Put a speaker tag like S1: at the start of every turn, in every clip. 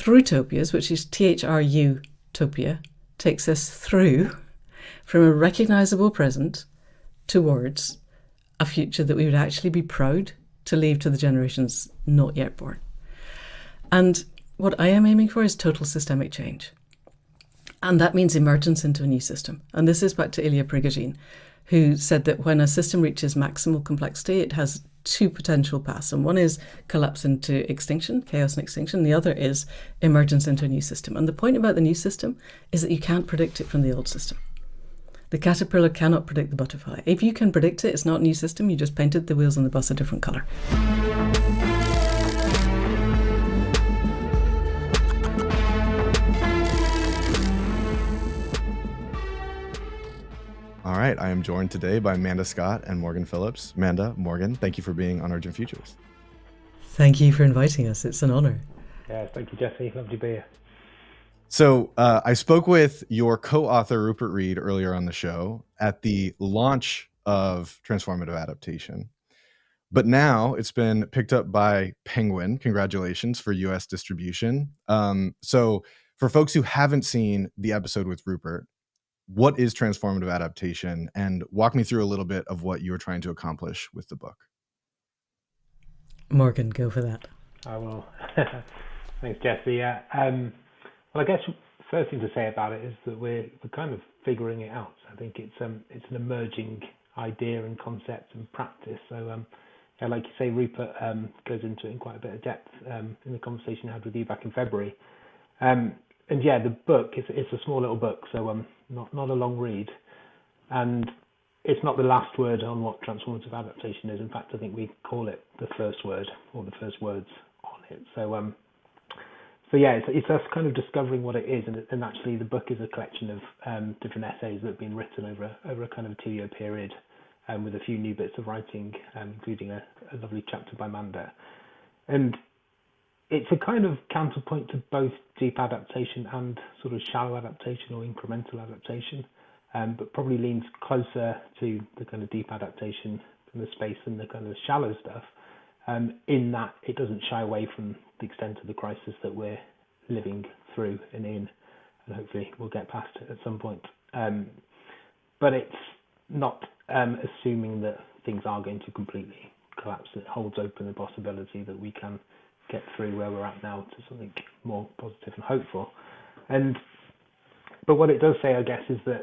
S1: Thrutopias, which is Thrutopia, takes us through from a recognisable present towards a future that we would actually be proud to leave to the generations not yet born. And what I am aiming for is total systemic change. And that means emergence into a new system. And this is back to Ilya Prigogine, who said that when a system reaches maximal complexity, it has two potential paths. And one is collapse into extinction, chaos and extinction. The other is emergence into a new system. And the point about the new system is that you can't predict it from the old system. The caterpillar cannot predict the butterfly. If you can predict it, it's not a new system. You just painted the wheels on the bus a different colour.
S2: All right, I am joined today by Manda Scott and Morgan Phillips. Manda, Morgan, thank you for being on Urgent Futures.
S1: Thank you for inviting us. It's an honour.
S3: Yeah, thank you, Jesse. Lovely to be here.
S2: So I spoke with your co-author, Rupert Reed, earlier on the show at the launch of Transformative Adaptation. But now it's been picked up by Penguin. Congratulations for US distribution. So for folks who haven't seen the episode with Rupert, what is Transformative Adaptation? And walk me through a little bit of what you were trying to accomplish with the book.
S1: Morgan, go for that.
S3: I will. Thanks, Jesse. Well, I guess first thing to say about it is that we're kind of figuring it out. I think it's an emerging idea and concept and practice. So, like you say, Rupert goes into it in quite a bit of depth in the conversation I had with you back in February. And yeah, the book it's a small little book, so not a long read, and it's not the last word on what transformative adaptation is. In fact, I think we call it the first word or the first words on it. So yeah, it's us kind of discovering what it is, and actually the book is a collection of different essays that have been written over a kind of a 2-year period, with a few new bits of writing, including a lovely chapter by Manda, and it's a kind of counterpoint to both deep adaptation and sort of shallow adaptation or incremental adaptation, but probably leans closer to the kind of deep adaptation from the space and the kind of shallow stuff, in that it doesn't shy away from the extent of the crisis that we're living through and in, and hopefully we'll get past it at some point. But it's not assuming that things are going to completely collapse. It holds open the possibility that we can get through where we're at now to something more positive and hopeful. But what it does say, I guess, is that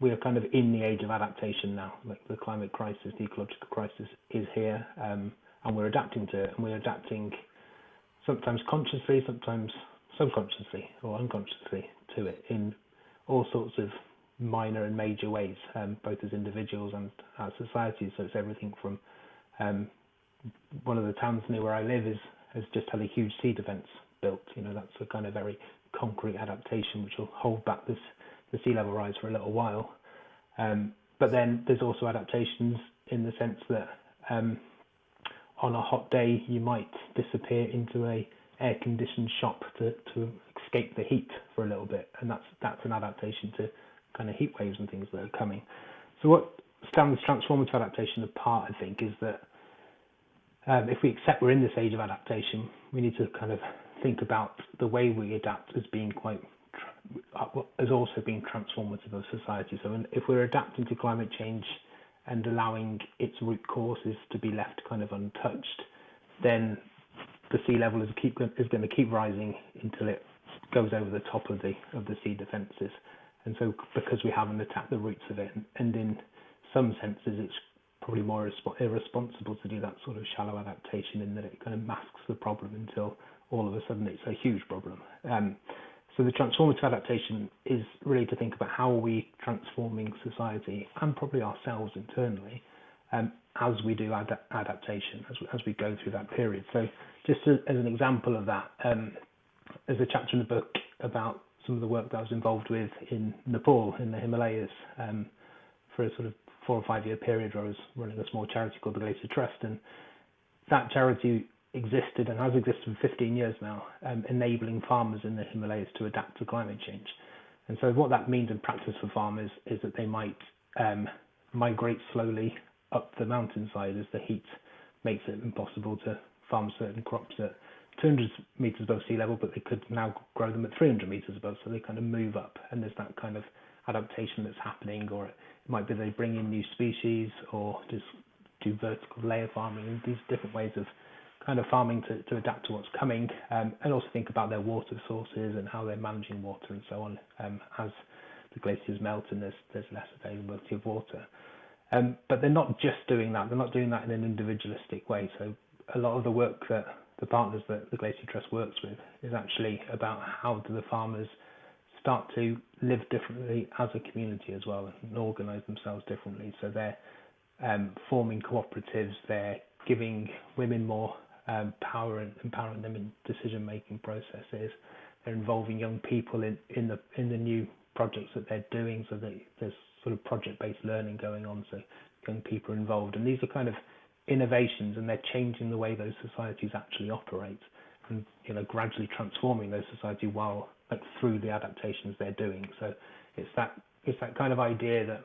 S3: we are kind of in the age of adaptation now. Like the climate crisis, the ecological crisis is here, and we're adapting to it, and we're adapting sometimes consciously, sometimes subconsciously or unconsciously to it in all sorts of minor and major ways, both as individuals and as societies. So it's everything from one of the towns near where I live has just had a huge seed events built. That's a kind of very concrete adaptation which will hold back the sea level rise for a little while. But then there's also adaptations in the sense that on a hot day you might disappear into a air-conditioned shop to escape the heat for a little bit, and that's an adaptation to kind of heat waves and things that are coming. So what stands transformative adaptation apart, I think, is that if we accept we're in this age of adaptation, we need to kind of think about the way we adapt as being as also being transformative of society. So if we're adapting to climate change and allowing its root causes to be left kind of untouched, then the sea level is going to keep rising until it goes over the top of the sea defences. And so because we haven't attacked the roots of it, and in some senses it's probably more irresponsible to do that sort of shallow adaptation, in that it kind of masks the problem until all of a sudden it's a huge problem. So the transformative adaptation is really to think about how are we transforming society and probably ourselves internally as we do adaptation, as we go through that period. So just as an example of that, there's a chapter in the book about some of the work that I was involved with in Nepal, in the Himalayas, for a sort of 4 or 5 year period where I was running a small charity called the Glacier Trust. And that charity existed and has existed for 15 years now, enabling farmers in the Himalayas to adapt to climate change. And so what that means in practice for farmers is that they might migrate slowly up the mountainside as the heat makes it impossible to farm certain crops at 200 meters above sea level, but they could now grow them at 300 meters above, so they kind of move up, and there's that kind of adaptation that's happening. Or it might be they bring in new species, or just do vertical layer farming, and these different ways of kind of farming to adapt to what's coming, and also think about their water sources and how they're managing water and so on. As the glaciers melt and there's less availability of water. But they're not just doing that. They're not doing that in an individualistic way. So a lot of the work that the partners that the Glacier Trust works with is actually about how do the farmers start to live differently as a community as well, and organise themselves differently. So they're forming cooperatives, they're giving women more power and empowering them in decision-making processes. They're involving young people in the new projects that they're doing, so that there's sort of project-based learning going on, so young people are involved. And these are kind of innovations, and they're changing the way those societies actually operate, and gradually transforming those societies through the adaptations they're doing. So it's that kind of idea that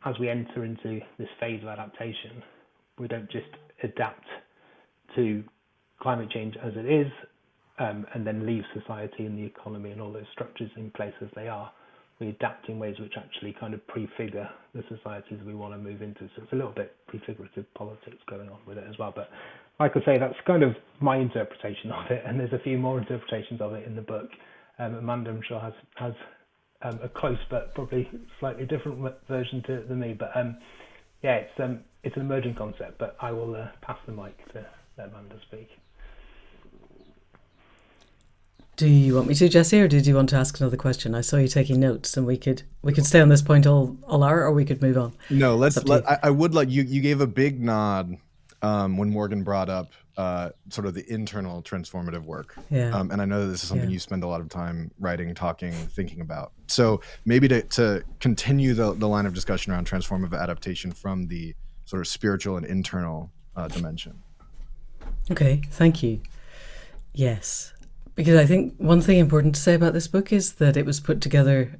S3: as we enter into this phase of adaptation, we don't just adapt to climate change as it is, and then leave society and the economy and all those structures in place as they are. We adapt in ways which actually kind of prefigure the societies we want to move into. So it's a little bit prefigurative politics going on with it as well. But like I say, that's kind of my interpretation of it, and there's a few more interpretations of it in the book. Amanda, I'm sure, has a close but probably slightly different version than me. But it's an emerging concept. But I will pass the mic to let Amanda speak.
S1: Do you want me to, Jesse, or did you want to ask another question? I saw you taking notes, and we could stay on this point all hour, or we could move on.
S2: No, I would like you gave a big nod when Morgan brought up sort of the internal transformative work.
S1: Yeah.
S2: And I know that this is something you spend a lot of time writing, talking, thinking about. So maybe to continue the line of discussion around transformative adaptation from the sort of spiritual and internal dimension.
S1: Okay, thank you. Yes. Because I think one thing important to say about this book is that it was put together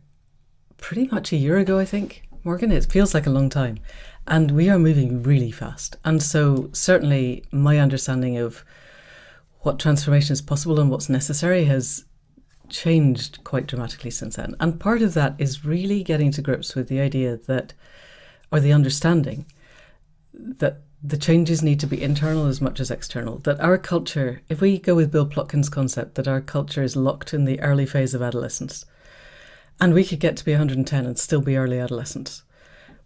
S1: pretty much a year ago, I think, Morgan. It feels like a long time. And we are moving really fast. And so certainly my understanding of what transformation is possible and what's necessary has changed quite dramatically since then. And part of that is really getting to grips with the idea that, or the understanding that the changes need to be internal as much as external. That our culture, if we go with Bill Plotkin's concept that our culture is locked in the early phase of adolescence, and we could get to be 110 and still be early adolescents,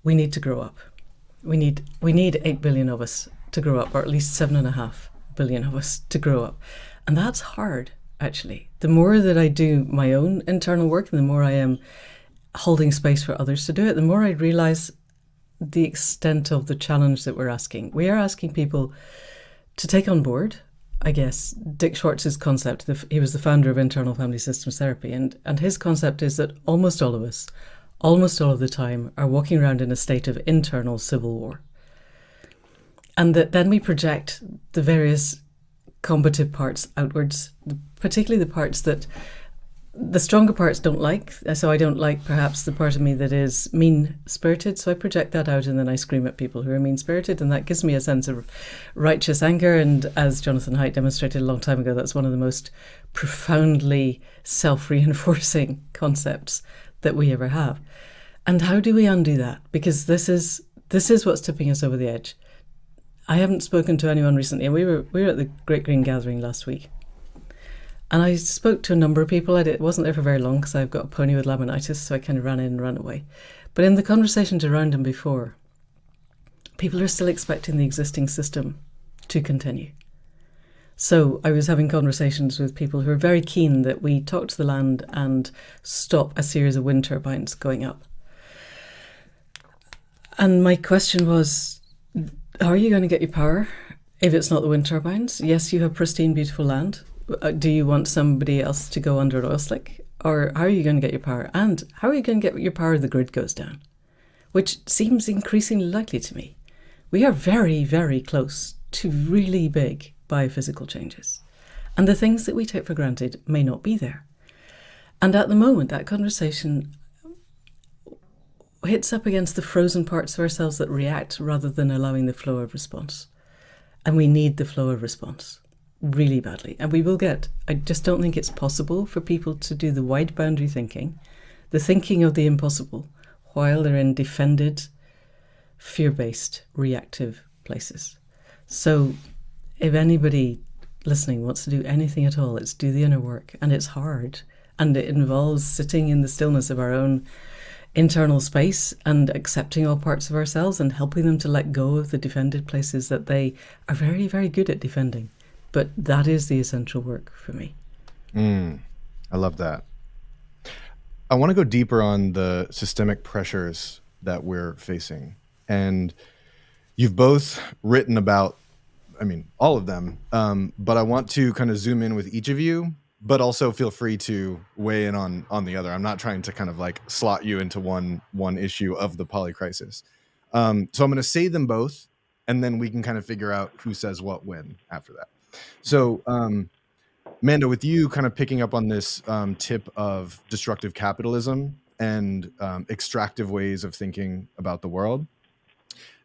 S1: we need to grow up. We need 8 billion of us to grow up, or at least 7.5 billion of us to grow up. And that's hard, actually. The more that I do my own internal work, and the more I am holding space for others to do it, the more I realise the extent of the challenge that we're asking. We are asking people to take on board, I guess, Dick Schwartz's concept. He was the founder of internal family systems therapy, and his concept is that almost all of us, almost all of the time, are walking around in a state of internal civil war. And that then we project the various combative parts outwards, particularly the parts that the stronger parts don't like. So I don't like perhaps the part of me that is mean-spirited, so I project that out and then I scream at people who are mean-spirited, and that gives me a sense of righteous anger. And as Jonathan Haidt demonstrated a long time ago, that's one of the most profoundly self-reinforcing concepts that we ever have. And how do we undo that? Because this is what's tipping us over the edge. I haven't spoken to anyone recently, and we were at the Great Green Gathering last week. And I spoke to a number of people. I wasn't there for very long because I've got a pony with laminitis, so I kind of ran in and ran away. But in the conversations around him before, people are still expecting the existing system to continue. So I was having conversations with people who are very keen that we talk to the land and stop a series of wind turbines going up. And my question was, how are you going to get your power if it's not the wind turbines? Yes, you have pristine, beautiful land. Do you want somebody else to go under an oil slick? Or how are you going to get your power? And how are you going to get your power if the grid goes down? Which seems increasingly likely to me. We are very, very close to really big biophysical changes. And the things that we take for granted may not be there. And at the moment, that conversation hits up against the frozen parts of ourselves that react rather than allowing the flow of response. And we need the flow of response. really badly. And we will get, I just don't think it's possible for people to do the wide boundary thinking, the thinking of the impossible, while they're in defended, fear-based, reactive places. So if anybody listening wants to do anything at all, it's do the inner work. And it's hard. And it involves sitting in the stillness of our own internal space and accepting all parts of ourselves and helping them to let go of the defended places that they are very, very good at defending. But that is the essential work for me.
S2: I love that. I want to go deeper on the systemic pressures that we're facing. And you've both written about, I mean, all of them, but I want to kind of zoom in with each of you, but also feel free to weigh in on the other. I'm not trying to kind of like slot you into one issue of the polycrisis. So I'm going to say them both, and then we can kind of figure out who says what when after that. So Manda, with you kind of picking up on this tip of destructive capitalism and extractive ways of thinking about the world,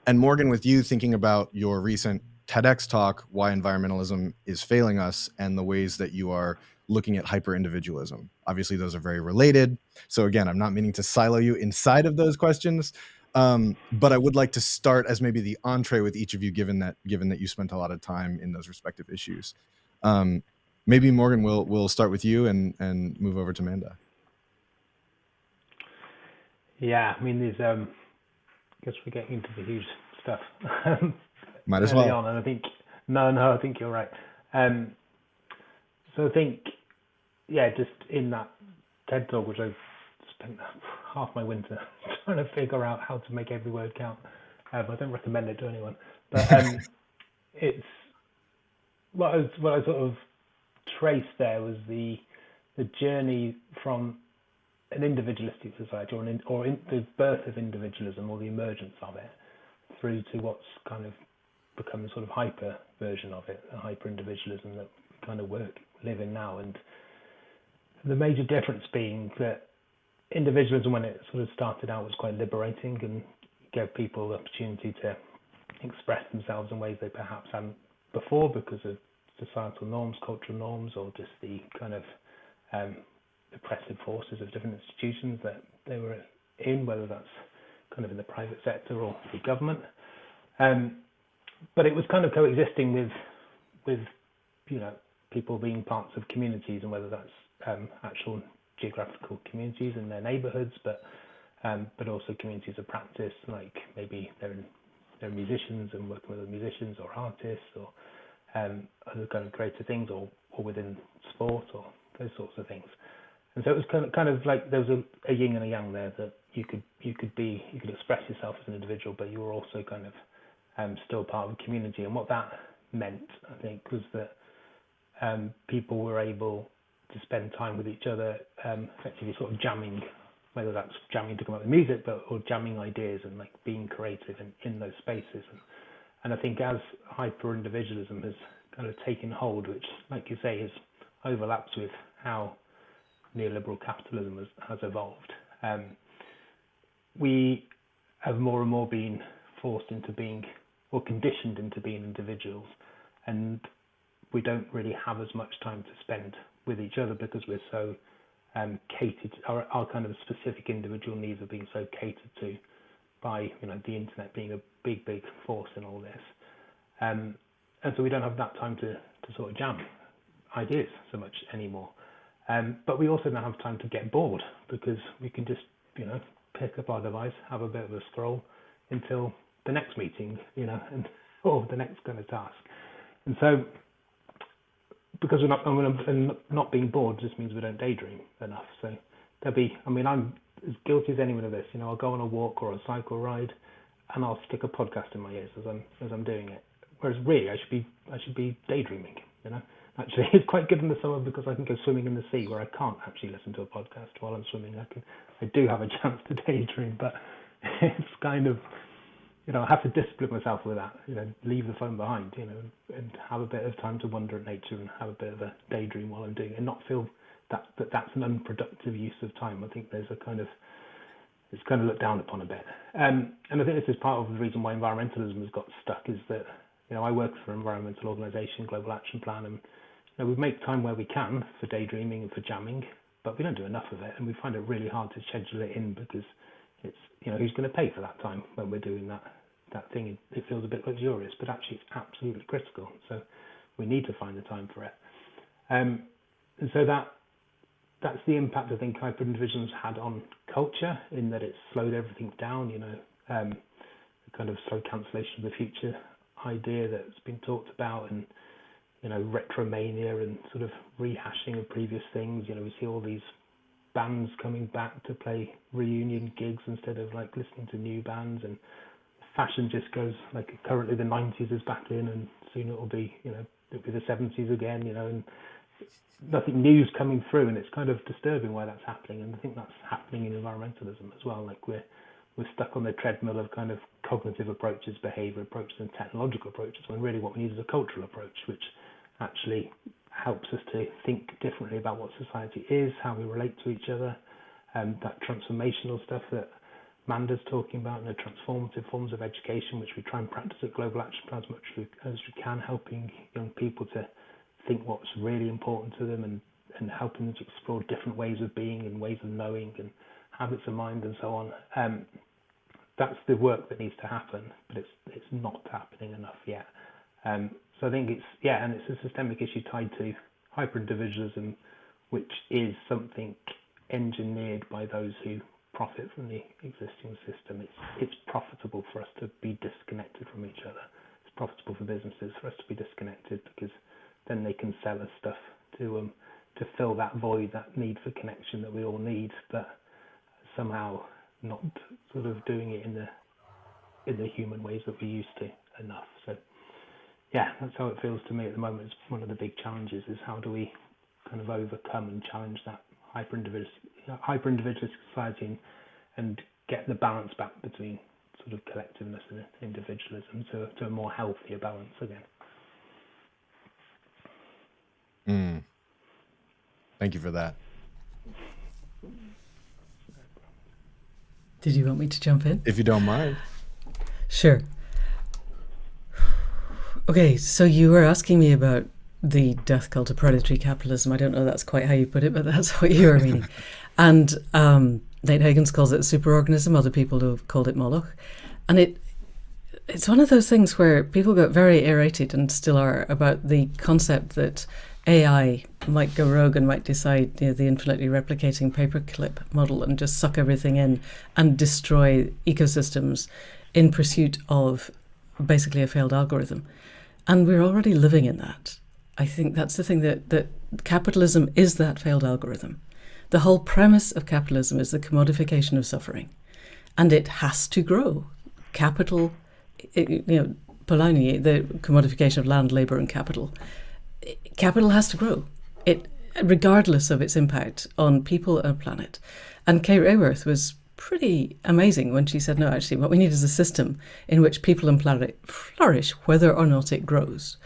S2: and Morgan, with you thinking about your recent TEDx talk, why environmentalism is failing us, and the ways that you are looking at hyper-individualism. Obviously, those are very related. So again, I'm not meaning to silo you inside of those questions, but I would like to start as maybe the entree with each of you, given that you spent a lot of time in those respective issues. Maybe Morgan, we'll start with you and move over to Manda.
S3: Yeah, I mean, there's I guess we're getting into the huge stuff.
S2: Might as
S3: early
S2: well.
S3: on, and I think I think you're right. So I think, yeah, just in that TED talk, which I spent half my winter trying to figure out how to make every word count. I don't recommend it to anyone. But it's what I sort of traced there was the journey from an individualistic society, or the birth of individualism, or the emergence of it, through to what's kind of become a sort of hyper version of it, a hyper individualism that we kind of live in now. And the major difference being that individualism, when it sort of started out, was quite liberating and gave people the opportunity to express themselves in ways they perhaps hadn't before because of societal norms, cultural norms, or just the kind of oppressive forces of different institutions that they were in, whether that's kind of in the private sector or the government. But it was kind of coexisting with people being parts of communities, and whether that's actual geographical communities in their neighbourhoods, but also communities of practice, like maybe they're musicians and working with other musicians or artists, or other kind of creative things, or within sport, or those sorts of things. And so it was kind of like there was a yin and a yang there, that you could express yourself as an individual, but you were also kind of still part of a community. And what that meant, I think, was that people were able to spend time with each other, effectively sort of jamming, whether that's jamming to come up with music, or jamming ideas and like being creative in those spaces. And I think as hyper individualism has kind of taken hold, which, like you say, overlaps with how neoliberal capitalism has evolved, we have more and more been forced into being, or conditioned into being, individuals, and we don't really have as much time to spend with each other because we're so catered, our kind of specific individual needs are being so catered to by the internet being a big force in all this, and so we don't have that time to sort of jam ideas so much anymore. But we also don't have time to get bored, because we can just pick up our device, have a bit of a scroll until the next meeting, or the next kind of task. And so, because we're not being bored just means we don't daydream enough. So I'm as guilty as anyone of this. I'll go on a walk or a cycle ride, and I'll stick a podcast in my ears as I'm doing it. Whereas really, I should be daydreaming. Actually, it's quite good in the summer because I can go swimming in the sea, where I can't actually listen to a podcast while I'm swimming. I do have a chance to daydream, but it's kind of, I have to discipline myself with that. Leave the phone behind, and have a bit of time to wander at nature and have a bit of a daydream while I'm doing it, and not feel that's an unproductive use of time. I think it's kind of looked down upon a bit. And I think this is part of the reason why environmentalism has got stuck, is that I work for an environmental organisation, Global Action Plan, and we make time where we can for daydreaming and for jamming, but we don't do enough of it, and we find it really hard to schedule it in because it's, who's going to pay for that time when we're doing that thing? It feels a bit luxurious, but actually it's absolutely critical. So we need to find the time for it. And so that's the impact I think hyper-individualism had on culture, in that it's slowed everything down, the kind of slow cancellation of the future idea that's been talked about, and retromania and sort of rehashing of previous things. We see all these bands coming back to play reunion gigs instead of like listening to new bands, and fashion just goes like, currently the 90s is back in, and soon it'll be the 70s again, and nothing new's coming through, and it's kind of disturbing why that's happening. And I think that's happening in environmentalism as well. Like we're stuck on the treadmill of kind of cognitive approaches, behavior approaches, and technological approaches, when really what we need is a cultural approach, which actually helps us to think differently about what society is, how we relate to each other, that transformational stuff that Manda's talking about, and the transformative forms of education, which we try and practice at Global Action Plan as much as we can, helping young people to think what's really important to them, and helping them to explore different ways of being and ways of knowing and habits of mind and so on. That's the work that needs to happen, but it's not happening enough yet. So I think it's a systemic issue tied to hyper-individualism, which is something engineered by those who profit from the existing system. It's profitable for us to be disconnected from each other. It's profitable for businesses for us to be disconnected, because then they can sell us stuff to fill that void, that need for connection that we all need, but somehow not sort of doing it in the human ways that we used to enough. So yeah, that's how it feels to me at the moment. It's one of the big challenges, is how do we kind of overcome and challenge that hyper-individualistic society and get the balance back between sort of collectiveness and individualism to a more healthier balance again.
S2: Thank you for that.
S1: Did you want me to jump in?
S2: If you don't mind.
S1: Sure. Okay, so you were asking me about the death cult of predatory capitalism. I don't know that's quite how you put it, but that's what you were meaning. And Nate Higgins calls it a superorganism. Other people have called it Moloch. And it's one of those things where people got very irritated, and still are, about the concept that AI might go rogue and might decide, the infinitely replicating paperclip model, and just suck everything in and destroy ecosystems in pursuit of basically a failed algorithm. And we're already living in that. I think that's the thing, that capitalism is that failed algorithm. The whole premise of capitalism is the commodification of suffering, and it has to grow. Capital, Polanyi, the commodification of land, labour and capital. Capital has to grow, regardless of its impact on people and planet. And Kate Raworth was pretty amazing when she said, no, actually, what we need is a system in which people and planet flourish, whether or not it grows.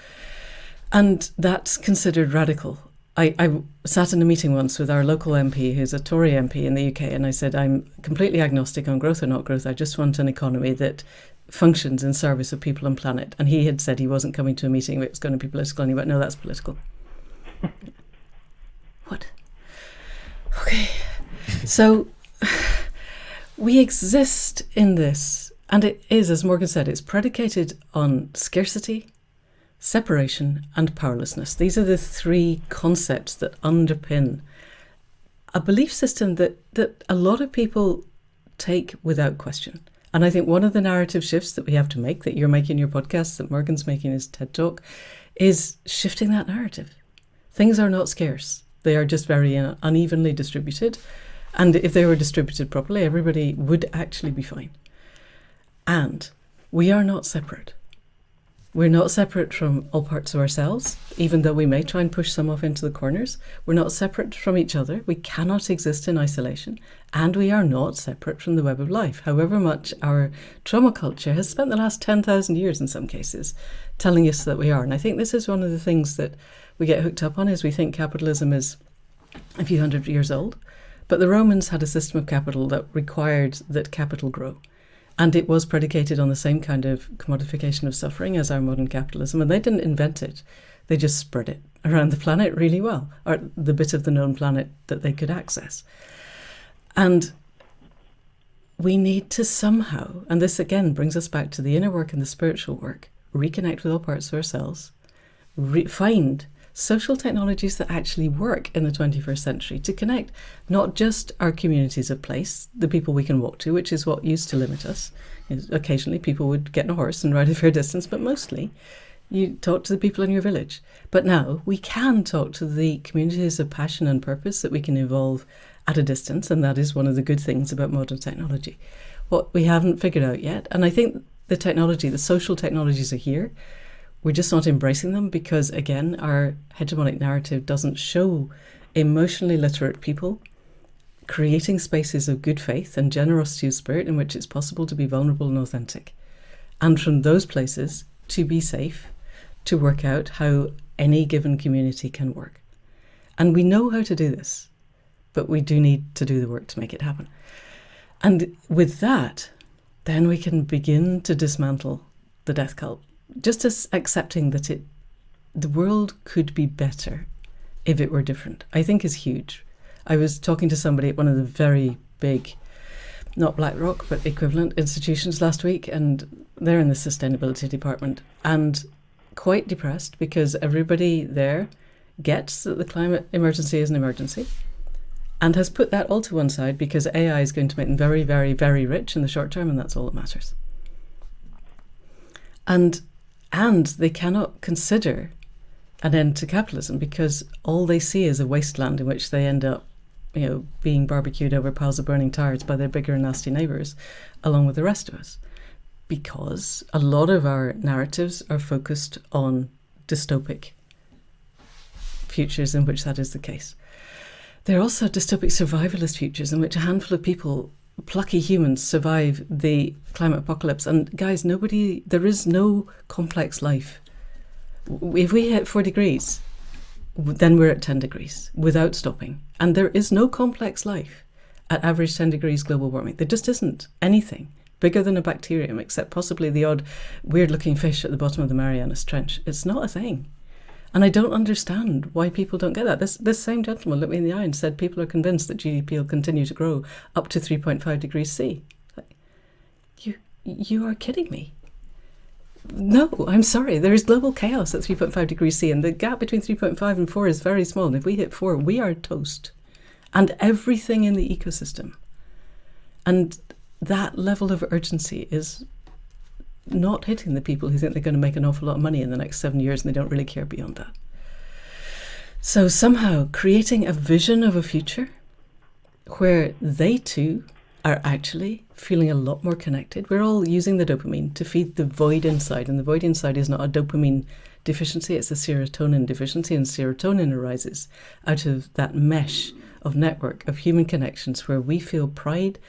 S1: And that's considered radical. I sat in a meeting once with our local MP, who's a Tory MP in the UK, and I said, I'm completely agnostic on growth or not growth. I just want an economy that functions in service of people and planet. And he had said he wasn't coming to a meeting where it was going to be political, and he went, no, that's political. What? Okay. So we exist in this, and it is, as Morgan said, it's predicated on scarcity, separation, and powerlessness. These are the three concepts that underpin a belief system that a lot of people take without question. And I think one of the narrative shifts that we have to make, that you're making in your podcast, that Morgan's making in his TED Talk, is shifting that narrative. Things are not scarce. They are just very unevenly distributed. And if they were distributed properly, everybody would actually be fine. And we are not separate. We're not separate from all parts of ourselves, even though we may try and push some off into the corners. We're not separate from each other. We cannot exist in isolation. And we are not separate from the web of life, however much our trauma culture has spent the last 10,000 years in some cases telling us that we are. And I think this is one of the things that we get hooked up on, is we think capitalism is a few hundred years old. But the Romans had a system of capital that required that capital grow. And it was predicated on the same kind of commodification of suffering as our modern capitalism. And they didn't invent it. They just spread it around the planet really well, or the bit of the known planet that they could access. And we need to somehow, and this again brings us back to the inner work and the spiritual work, reconnect with all parts of ourselves, find social technologies that actually work in the 21st century to connect not just our communities of place, the people we can walk to, which is what used to limit us. Occasionally people would get in a horse and ride a fair distance, but mostly you talk to the people in your village. But now we can talk to the communities of passion and purpose that we can evolve at a distance, and that is one of the good things about modern technology. What we haven't figured out yet, and I think the technology, the social technologies are here, we're just not embracing them because, again, our hegemonic narrative doesn't show emotionally literate people creating spaces of good faith and generosity of spirit in which it's possible to be vulnerable and authentic. And from those places, to be safe, to work out how any given community can work. And we know how to do this, but we do need to do the work to make it happen. And with that, then we can begin to dismantle the death cult. Just as accepting that the world could be better if it were different, I think is huge. I was talking to somebody at one of the very big, not BlackRock, but equivalent institutions last week, and they're in the sustainability department, and quite depressed because everybody there gets that the climate emergency is an emergency and has put that all to one side because AI is going to make them very, very, very rich in the short term, and that's all that matters. And they cannot consider an end to capitalism because all they see is a wasteland in which they end up, being barbecued over piles of burning tires by their bigger and nasty neighbours, along with the rest of us. Because a lot of our narratives are focused on dystopic futures in which that is the case. There are also dystopic survivalist futures in which a handful of people, plucky humans, survive the climate apocalypse. And guys, there is no complex life. If we hit 4 degrees, then we're at 10 degrees without stopping. And there is no complex life at average 10 degrees global warming. There just isn't anything bigger than a bacterium, except possibly the odd weird-looking fish at the bottom of the Marianas Trench. It's not a thing. And I don't understand why people don't get that. This same gentleman looked me in the eye and said people are convinced that GDP will continue to grow up to 3.5 degrees C. You are kidding me. No, I'm sorry. There is global chaos at 3.5 degrees C, and the gap between 3.5 and 4 is very small. And if we hit 4, we are toast. And everything in the ecosystem. And that level of urgency is not hitting the people who think they're going to make an awful lot of money in the next 7 years and they don't really care beyond that. So somehow creating a vision of a future where they too are actually feeling a lot more connected. We're all using the dopamine to feed the void inside, and the void inside is not a dopamine deficiency, it's a serotonin deficiency, and serotonin arises out of that mesh of network of human connections where we feel pride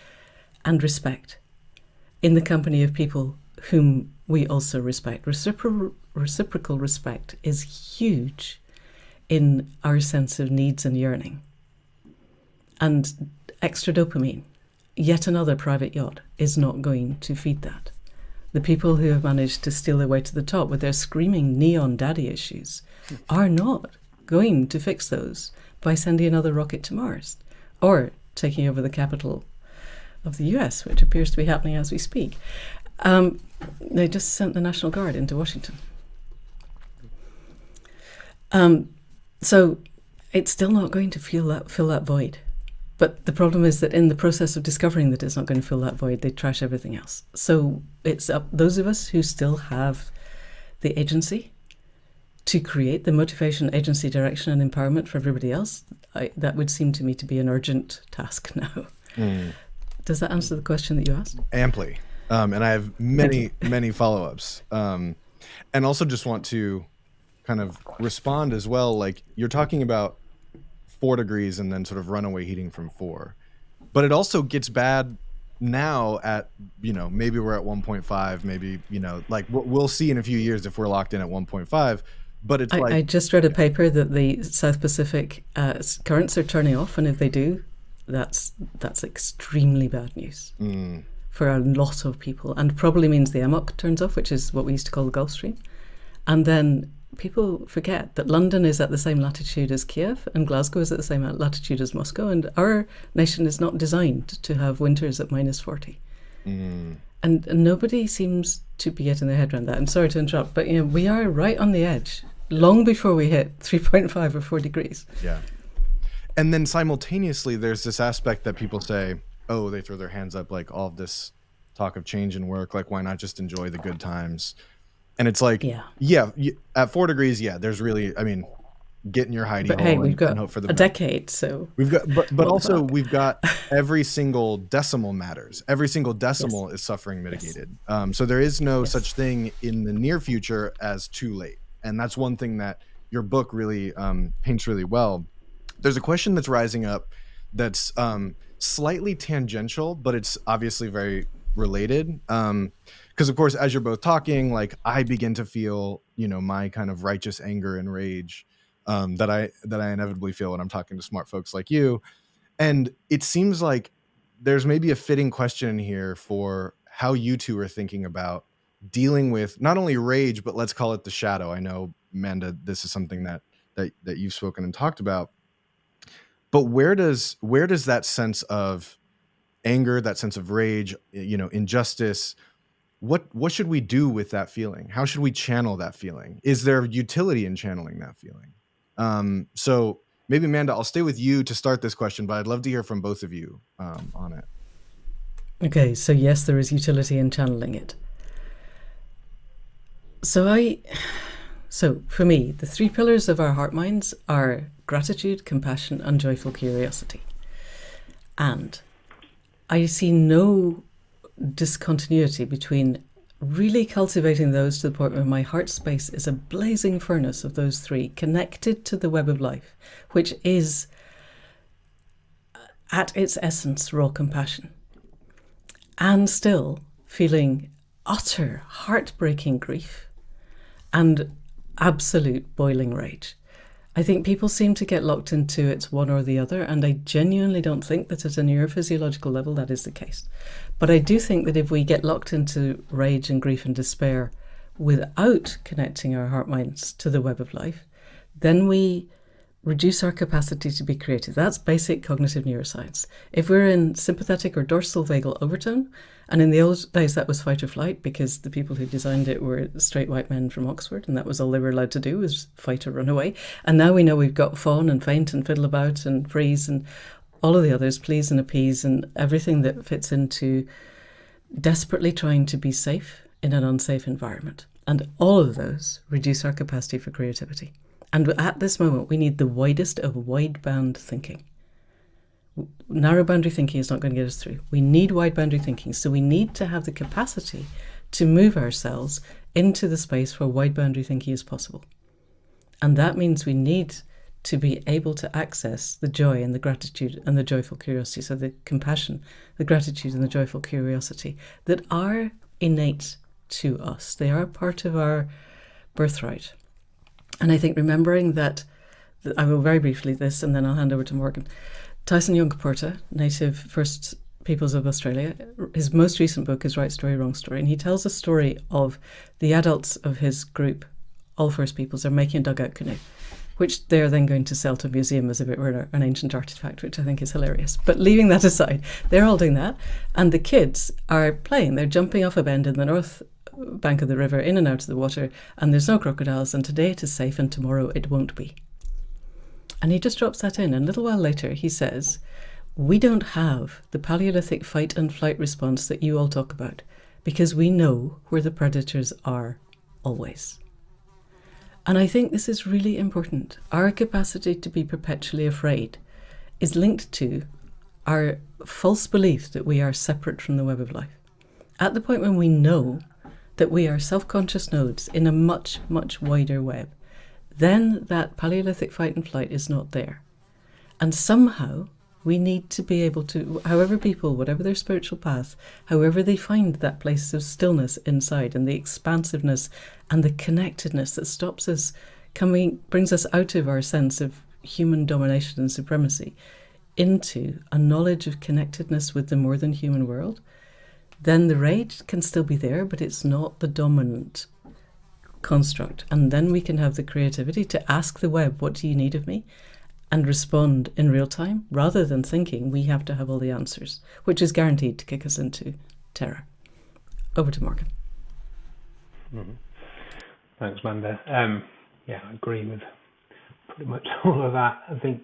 S1: and respect in the company of people whom we also respect. Reciprocal respect is huge in our sense of needs and yearning. And extra dopamine, yet another private yacht, is not going to feed that. The people who have managed to steal their way to the top with their screaming neon daddy issues are not going to fix those by sending another rocket to Mars or taking over the capital of the US, which appears to be happening as we speak. They just sent the National Guard into Washington. So it's still not going to fill that void. But the problem is that in the process of discovering that it's not going to fill that void, they trash everything else. So it's up those of us who still have the agency to create the motivation, agency, direction, and empowerment for everybody else. That would seem to me to be an urgent task now. Does that answer the question that you asked?
S2: Amply. And I have many follow-ups. And also just want to kind of respond as well. Like, you're talking about 4 degrees and then sort of runaway heating from 4. But it also gets bad now at, maybe we're at 1.5, maybe, like we'll see in a few years if we're locked in at 1.5. But it's
S1: I just read a paper that the South Pacific currents are turning off. And if they do, that's extremely bad news for a lot of people, and probably means the amok turns off, which is what we used to call the Gulf Stream. And then people forget that London is at the same latitude as Kiev, and Glasgow is at the same latitude as Moscow, and our nation is not designed to have winters at -40. And nobody seems to be getting their head around that. I'm sorry to interrupt, but we are right on the edge, long before we hit 3.5 or 4 degrees.
S2: Yeah. And then simultaneously, there's this aspect that people say, oh, they throw their hands up, like all of this talk of change in work, like why not just enjoy the good times? And it's like, at 4 degrees, there's really, I mean, get in your hidey hole.
S1: But hey, we've got
S2: and hope for the
S1: a
S2: best.
S1: decade, so
S2: we've got, but also we've got every single decimal matters. Every single decimal is suffering mitigated. So there is no such thing in the near future as too late. And that's one thing that your book really paints really well. There's a question that's rising up that's slightly tangential, but it's obviously very related. Because of course, as you're both talking, like I begin to feel, my kind of righteous anger and rage that I inevitably feel when I'm talking to smart folks like you. And it seems like there's maybe a fitting question here for how you two are thinking about dealing with not only rage, but let's call it the shadow. I know, Manda, this is something that you've spoken and talked about. But where does that sense of anger, that sense of rage, injustice, what should we do with that feeling? How should we channel that feeling? Is there utility in channeling that feeling? So maybe, Manda, I'll stay with you to start this question, but I'd love to hear from both of you on it.
S1: Okay, so yes, there is utility in channeling it. So for me, the 3 pillars of our heart minds are gratitude, compassion, and joyful curiosity. And I see no discontinuity between really cultivating those to the point where my heart space is a blazing furnace of those 3 connected to the web of life, which is at its essence raw compassion, and still feeling utter heartbreaking grief and absolute boiling rage. I think people seem to get locked into it's one or the other, and I genuinely don't think that at a neurophysiological level that is the case. But I do think that if we get locked into rage and grief and despair without connecting our heart minds to the web of life, then we reduce our capacity to be creative. That's basic cognitive neuroscience. If we're in sympathetic or dorsal vagal overtone, and in the old days that was fight or flight because the people who designed it were straight white men from Oxford, and that was all they were allowed to do was fight or run away. And now we know we've got fawn and faint and fiddle about and freeze and all of the others, please and appease, and everything that fits into desperately trying to be safe in an unsafe environment. And all of those reduce our capacity for creativity. And at this moment, we need the widest of wideband thinking. Narrow boundary thinking is not going to get us through. We need wide boundary thinking. So we need to have the capacity to move ourselves into the space where wide boundary thinking is possible. And that means we need to be able to access the joy and the gratitude and the joyful curiosity. So the compassion, the gratitude and the joyful curiosity that are innate to us. They are part of our birthright. And I think remembering that, I will very briefly this, and then I'll hand over to Morgan. Tyson Yunkaporta, native First Peoples of Australia, his most recent book is Right Story, Wrong Story, and he tells a story of the adults of his group, all First Peoples, are making a dugout canoe, which they're then going to sell to a museum as if it were an ancient artifact, which I think is hilarious. But leaving that aside, they're all doing that, and the kids are playing. They're jumping off a bend in the north bank of the river, in and out of the water, and there's no crocodiles, and today it is safe and tomorrow it won't be. And he just drops that in, and a little while later he says, we don't have the Paleolithic fight and flight response that you all talk about, because we know where the predators are always. And I think this is really important. Our capacity to be perpetually afraid is linked to our false belief that we are separate from the web of life. At the point when we know that we are self-conscious nodes in a much, much wider web, then that Paleolithic fight and flight is not there. And somehow we need to be able to, however people, whatever their spiritual path, however they find that place of stillness inside and the expansiveness and the connectedness that stops us brings us out of our sense of human domination and supremacy into a knowledge of connectedness with the more than human world, then the rage can still be there, but it's not the dominant construct. And then we can have the creativity to ask the web, what do you need of me? And respond in real time, rather than thinking we have to have all the answers, which is guaranteed to kick us into terror. Over to Morgan.
S3: Mm-hmm. Thanks, Manda. Yeah, I agree with pretty much all of that. I think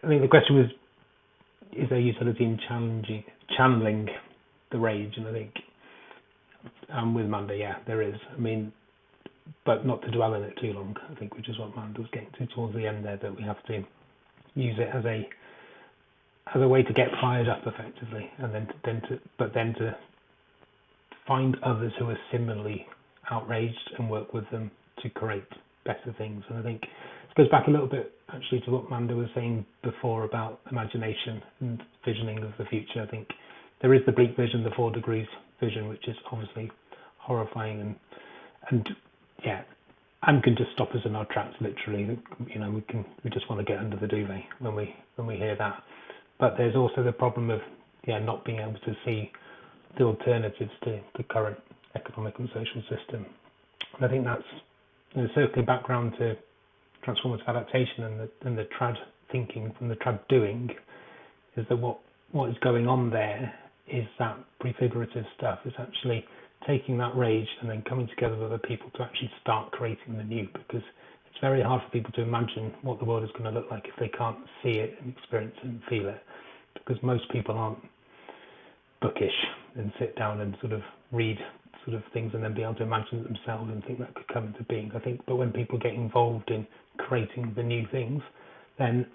S3: the question was, is there utility in channeling the rage? And I think with Manda, yeah, there is. I mean, but not to dwell in it too long, I think, which is what Manda was getting to towards the end there, that we have to use it as a way to get fired up effectively, and then to find others who are similarly outraged and work with them to create better things. And I think it goes back a little bit actually to what Manda was saying before about imagination and visioning of the future. I think there is the bleak vision, the 4 degrees vision, which is obviously horrifying and yeah, and can just stop us in our tracks literally. You know, we just want to get under the duvet when we hear that. But there's also the problem of not being able to see the alternatives to the current economic and social system. And I think that's circling back around to transformative adaptation and the trad thinking and the trad doing, is that what is going on there is that prefigurative stuff. It's actually taking that rage and then coming together with other people to actually start creating the new, because it's very hard for people to imagine what the world is going to look like if they can't see it and experience it and feel it, because most people aren't bookish and sit down and sort of read sort of things and then be able to imagine it themselves and think that could come into being, I think. But when people get involved in creating the new things, then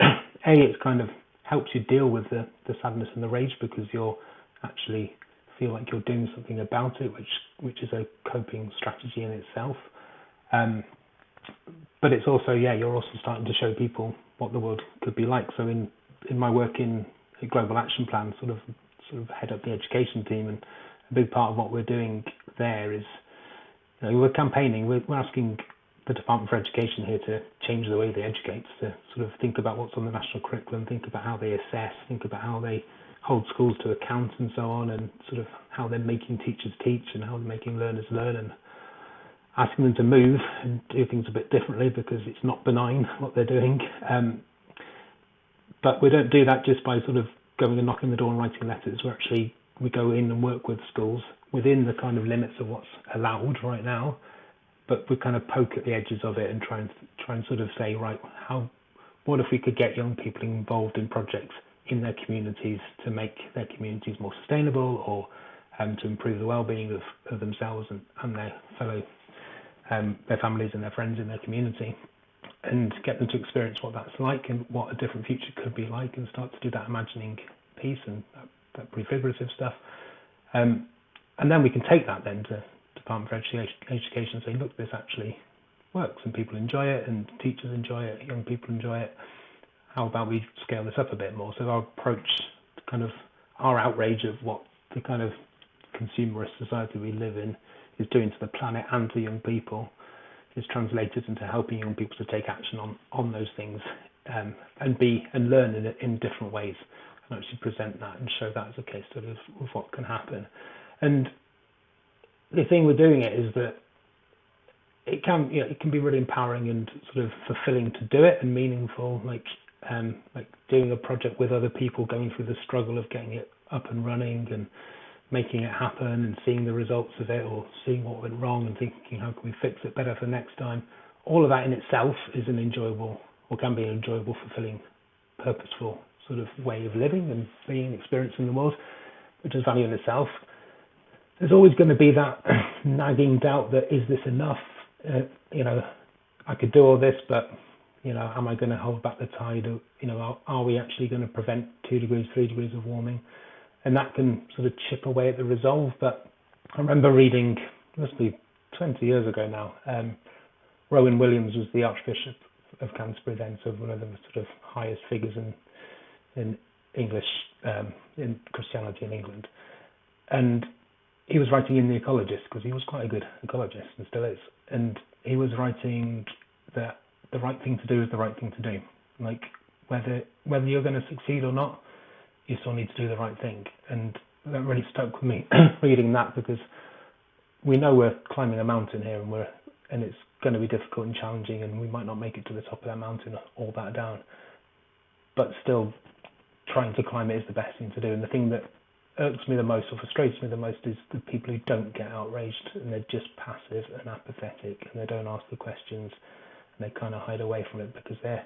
S3: it kind of helps you deal with the sadness and the rage, because you're actually feel like you're doing something about it, which is a coping strategy in itself. But it's also, you're also starting to show people what the world could be like. So in my work in a Global Action Plan, sort of head up the education team, and a big part of what we're doing there is, we're campaigning, we're asking the Department for Education here to change the way they educate, to sort of think about what's on the national curriculum, think about how they assess, think about how they hold schools to account and so on, and sort of how they're making teachers teach and how they're making learners learn, and asking them to move and do things a bit differently, because it's not benign what they're doing. But we don't do that just by sort of going and knocking the door and writing letters. We go in and work with schools within the kind of limits of what's allowed right now, but we kind of poke at the edges of it and try and sort of say, right, what if we could get young people involved in projects in their communities to make their communities more sustainable, or to improve the well-being of themselves and their fellow, their families and their friends in their community, and get them to experience what that's like and what a different future could be like, and start to do that imagining piece and that prefigurative stuff. And then we can take that then to Department for Education and say, look, this actually works and people enjoy it and teachers enjoy it, young people enjoy it. How about we scale this up a bit more? So our approach, kind of our outrage of what the kind of consumerist society we live in is doing to the planet and to young people, is translated into helping young people to take action on those things, and learn in different ways, and actually present that and show that as a case study of what can happen. And the thing with doing it is that it can be really empowering and sort of fulfilling to do it, and meaningful, like doing a project with other people, going through the struggle of getting it up and running and making it happen and seeing the results of it, or seeing what went wrong and thinking, how can we fix it better for next time? All of that in itself is an enjoyable, or can be an enjoyable, fulfilling, purposeful sort of way of living and being, experiencing the world, which is value in itself. There's always going to be that nagging doubt that, is this enough? I could do all this, but am I going to hold back the tide? Are we actually going to prevent 2 degrees, 3 degrees of warming? And that can sort of chip away at the resolve. But I remember reading, must be 20 years ago now, Rowan Williams was the Archbishop of Canterbury then, so one of the sort of highest figures in English, in Christianity in England. And he was writing in The Ecologist, because he was quite a good ecologist and still is. And he was writing that the right thing to do is the right thing to do. Like, whether you're going to succeed or not, you still need to do the right thing. And that really stuck with me reading that, because we know we're climbing a mountain here, and it's going to be difficult and challenging, and we might not make it to the top of that mountain all that down, but still trying to climb it is the best thing to do. And the thing that irks me the most or frustrates me the most is the people who don't get outraged, and they're just passive and apathetic, and they don't ask the questions, and they kind of hide away from it because they're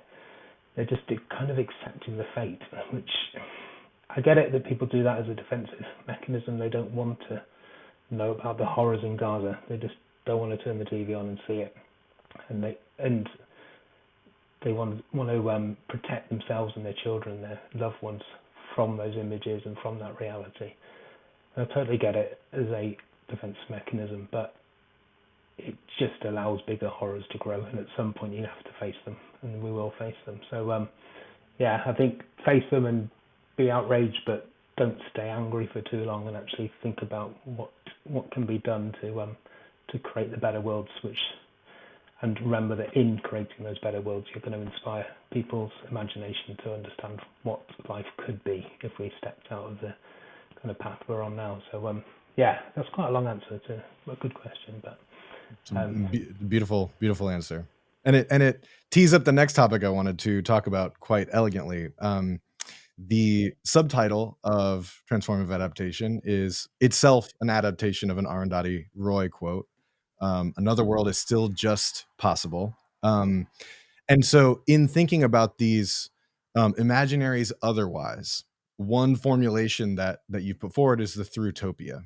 S3: just kind of accepting the fate, which I get it that people do that as a defensive mechanism. They don't want to know about the horrors in Gaza. They just don't want to turn the TV on and see it, and they want to protect themselves and their children, their loved ones, from those images and from that reality. And I totally get it as a defense mechanism, but it just allows bigger horrors to grow, and at some point you have to face them, and we will face them. So yeah, I think face them and be outraged, but don't stay angry for too long, and actually think about what can be done to create the better worlds, and remember that in creating those better worlds, you're going to inspire people's imagination to understand what life could be if we stepped out of the kind of path we're on now. So yeah, that's quite a long answer to a good question, but
S2: beautiful answer, and it tees up the next topic I wanted to talk about quite elegantly. The subtitle of Transformative Adaptation is itself an adaptation of an Arundhati Roy quote. Another world is still just possible. And so in thinking about these imaginaries otherwise, one formulation that you've put forward is the Thrutopia.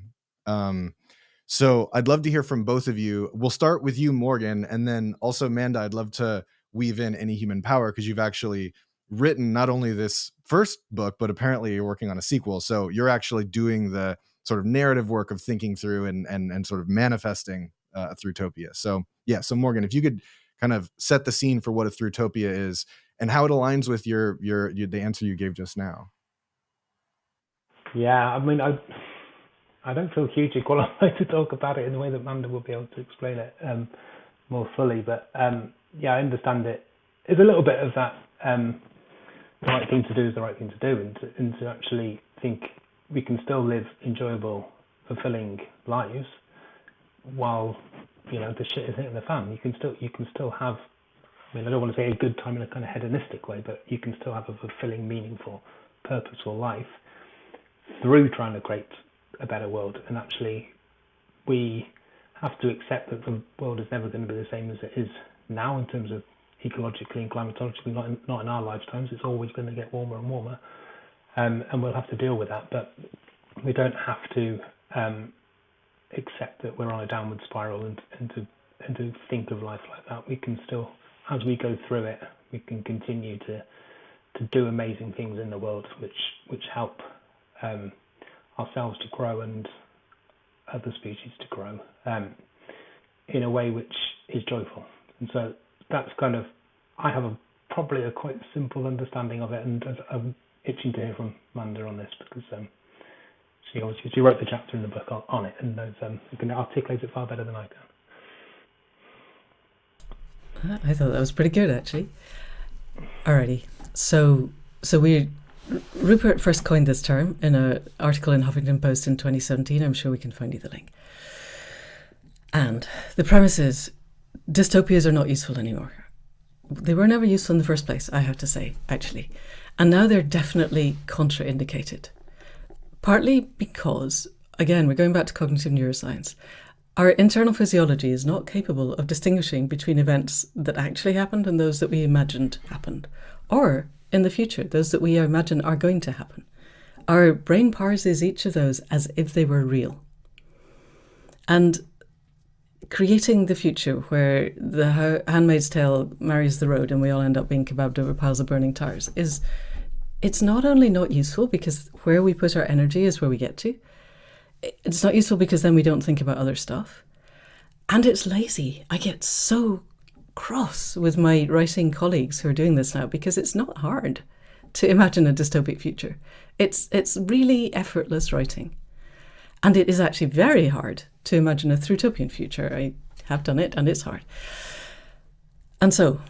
S2: So I'd love to hear from both of you. We'll start with you, Morgan, and then also Manda, I'd love to weave in Any Human Power, because you've actually written not only this first book, but apparently you're working on a sequel. So you're actually doing the sort of narrative work of thinking through and sort of manifesting a Thrutopia. So yeah, so Morgan, if you could kind of set the scene for what a Thrutopia is and how it aligns with the answer you gave just now.
S3: Yeah, I mean, I don't feel hugely qualified to talk about it in the way that Manda will be able to explain it more fully, but yeah, I understand it. It's a little bit of that the right thing to do is the right thing to do, and to actually think we can still live enjoyable, fulfilling lives while the shit is hitting the fan. You can still have, I mean, I don't want to say a good time in a kind of hedonistic way, but you can still have a fulfilling, meaningful, purposeful life through trying to create a better world. And actually, we have to accept that the world is never going to be the same as it is now in terms of ecologically and climatologically, not in our lifetimes. It's always going to get warmer and warmer, and we'll have to deal with that. But we don't have to accept that we're on a downward spiral and to think of life like that. We can still, as we go through it, we can continue to do amazing things in the world, which help ourselves to grow and other species to grow in a way which is joyful. And so that's kind of, I have probably a quite simple understanding of it, and I'm itching to hear from Manda on this, because she wrote the chapter in the book on it, and knows you can articulate it far better than I can.
S1: I thought that was pretty good, actually. Alrighty, so Rupert first coined this term in an article in Huffington Post in 2017. I'm sure we can find you the link. And the premise is, dystopias are not useful anymore. They were never useful in the first place, I have to say, actually. And now they're definitely contraindicated. Partly because, again, we're going back to cognitive neuroscience, our internal physiology is not capable of distinguishing between events that actually happened and those that we imagined happened, or, in the future, those that we imagine are going to happen. Our brain parses each of those as if they were real. And creating the future where the Handmaid's Tale marries the road and we all end up being kebabbed over piles of burning tires it's not only not useful because where we put our energy is where we get to. It's not useful because then we don't think about other stuff. And it's lazy. I get so cross with my writing colleagues who are doing this now because it's not hard to imagine a dystopic future. It's really effortless writing. And it is actually very hard to imagine a Thrutopian future. I have done it and it's hard. And so,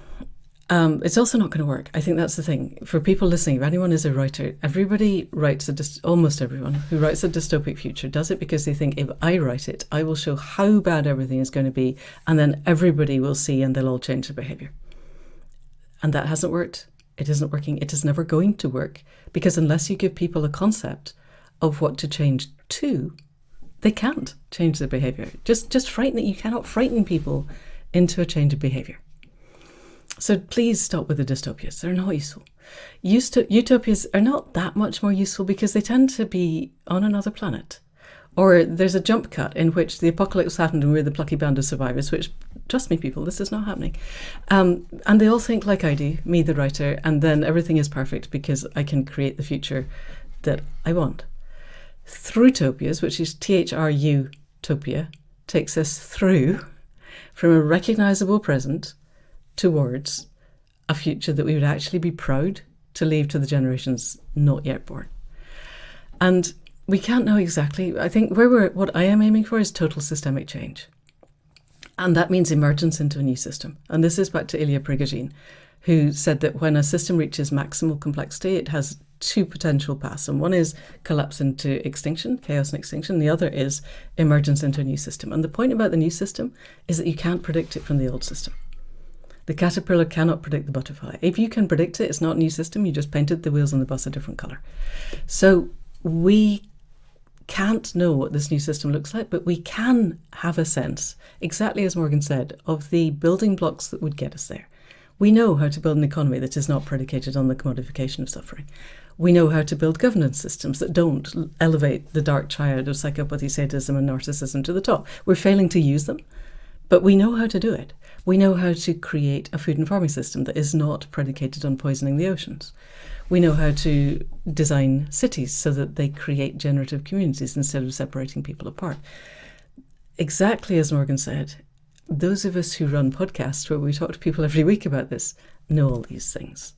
S1: It's also not going to work. I think that's the thing. For people listening, if anyone is a writer, everybody writes almost everyone who writes a dystopic future does it because they think, if I write it, I will show how bad everything is going to be, and then everybody will see and they'll all change their behaviour. And that hasn't worked. It isn't working. It is never going to work, because unless you give people a concept of what to change to, they can't change their behaviour. Just frighten it. You cannot frighten people into a change of behaviour. So please stop with the dystopias. They're not useful. Utopias are not that much more useful because they tend to be on another planet. Or there's a jump cut in which the apocalypse happened and we're the plucky band of survivors, which, trust me, people, this is not happening. And they all think like I do, me, the writer, and then everything is perfect because I can create the future that I want. Thrutopias, which is Thrutopia, takes us through from a recognisable present towards a future that we would actually be proud to leave to the generations not yet born. And we can't know exactly. I think what I am aiming for is total systemic change. And that means emergence into a new system. And this is back to Ilya Prigogine, who said that when a system reaches maximal complexity, it has two potential paths. And one is collapse into extinction, chaos and extinction. The other is emergence into a new system. And the point about the new system is that you can't predict it from the old system. The caterpillar cannot predict the butterfly. If you can predict it, it's not a new system. You just painted the wheels on the bus a different colour. So we can't know what this new system looks like, but we can have a sense, exactly as Morgan said, of the building blocks that would get us there. We know how to build an economy that is not predicated on the commodification of suffering. We know how to build governance systems that don't elevate the dark triad of psychopathy, sadism and narcissism to the top. We're failing to use them, but we know how to do it. We know how to create a food and farming system that is not predicated on poisoning the oceans. We know how to design cities so that they create generative communities instead of separating people apart. Exactly as Morgan said, those of us who run podcasts where we talk to people every week about this know all these things.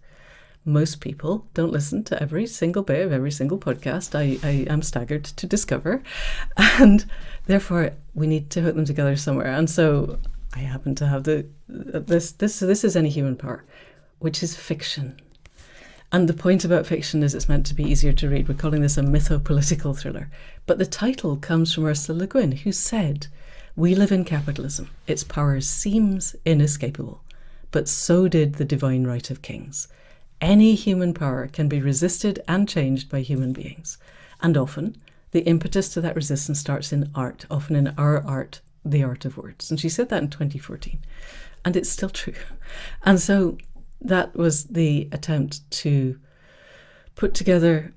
S1: Most people don't listen to every single bit of every single podcast. I am staggered to discover, and therefore we need to hook them together somewhere. And so I happen to have this is Any Human Power, which is fiction. And the point about fiction is it's meant to be easier to read. We're calling this a mytho-political thriller. But the title comes from Ursula Le Guin, who said, "We live in capitalism. Its power seems inescapable, but so did the divine right of kings. Any human power can be resisted and changed by human beings. And often, the impetus to that resistance starts in art, often in our art, the art of words." And she said that in 2014. And it's still true. And so that was the attempt to put together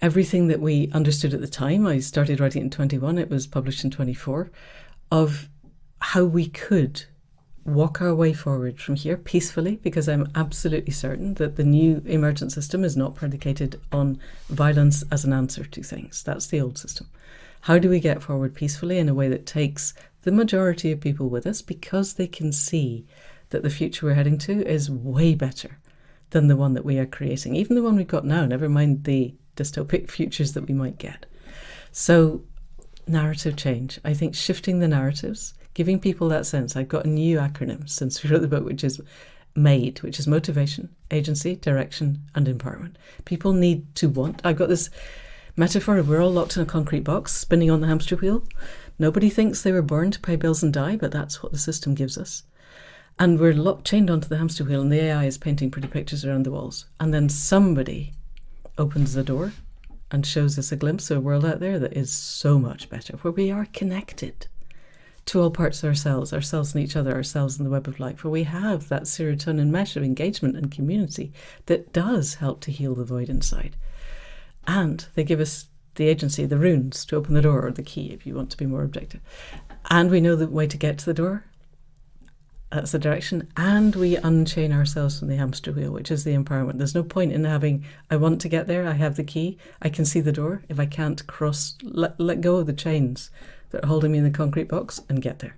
S1: everything that we understood at the time. I started writing it in 21, it was published in 24, of how we could walk our way forward from here peacefully, because I'm absolutely certain that the new emergent system is not predicated on violence as an answer to things. That's the old system. How do we get forward peacefully in a way that takes the majority of people with us, because they can see that the future we're heading to is way better than the one that we are creating, even the one we've got now, never mind the dystopic futures that we might get. So narrative change. I think shifting the narratives, giving people that sense. I've got a new acronym since we wrote the book, which is MADE, which is motivation, agency, direction, and empowerment. People need to want. I've got this metaphor of we're all locked in a concrete box, spinning on the hamster wheel. Nobody thinks they were born to pay bills and die, but that's what the system gives us. And we're chained onto the hamster wheel, and the AI is painting pretty pictures around the walls. And then somebody opens the door and shows us a glimpse of a world out there that is so much better, where we are connected to all parts of ourselves and each other, ourselves in the web of life, where we have that serotonin mesh of engagement and community that does help to heal the void inside. And they give us the agency, the runes to open the door, or the key if you want to be more objective. And we know the way to get to the door. That's the direction. And we unchain ourselves from the hamster wheel, which is the empowerment. There's no point in having, I want to get there, I have the key, I can see the door. If I can't let go of the chains that are holding me in the concrete box and get there.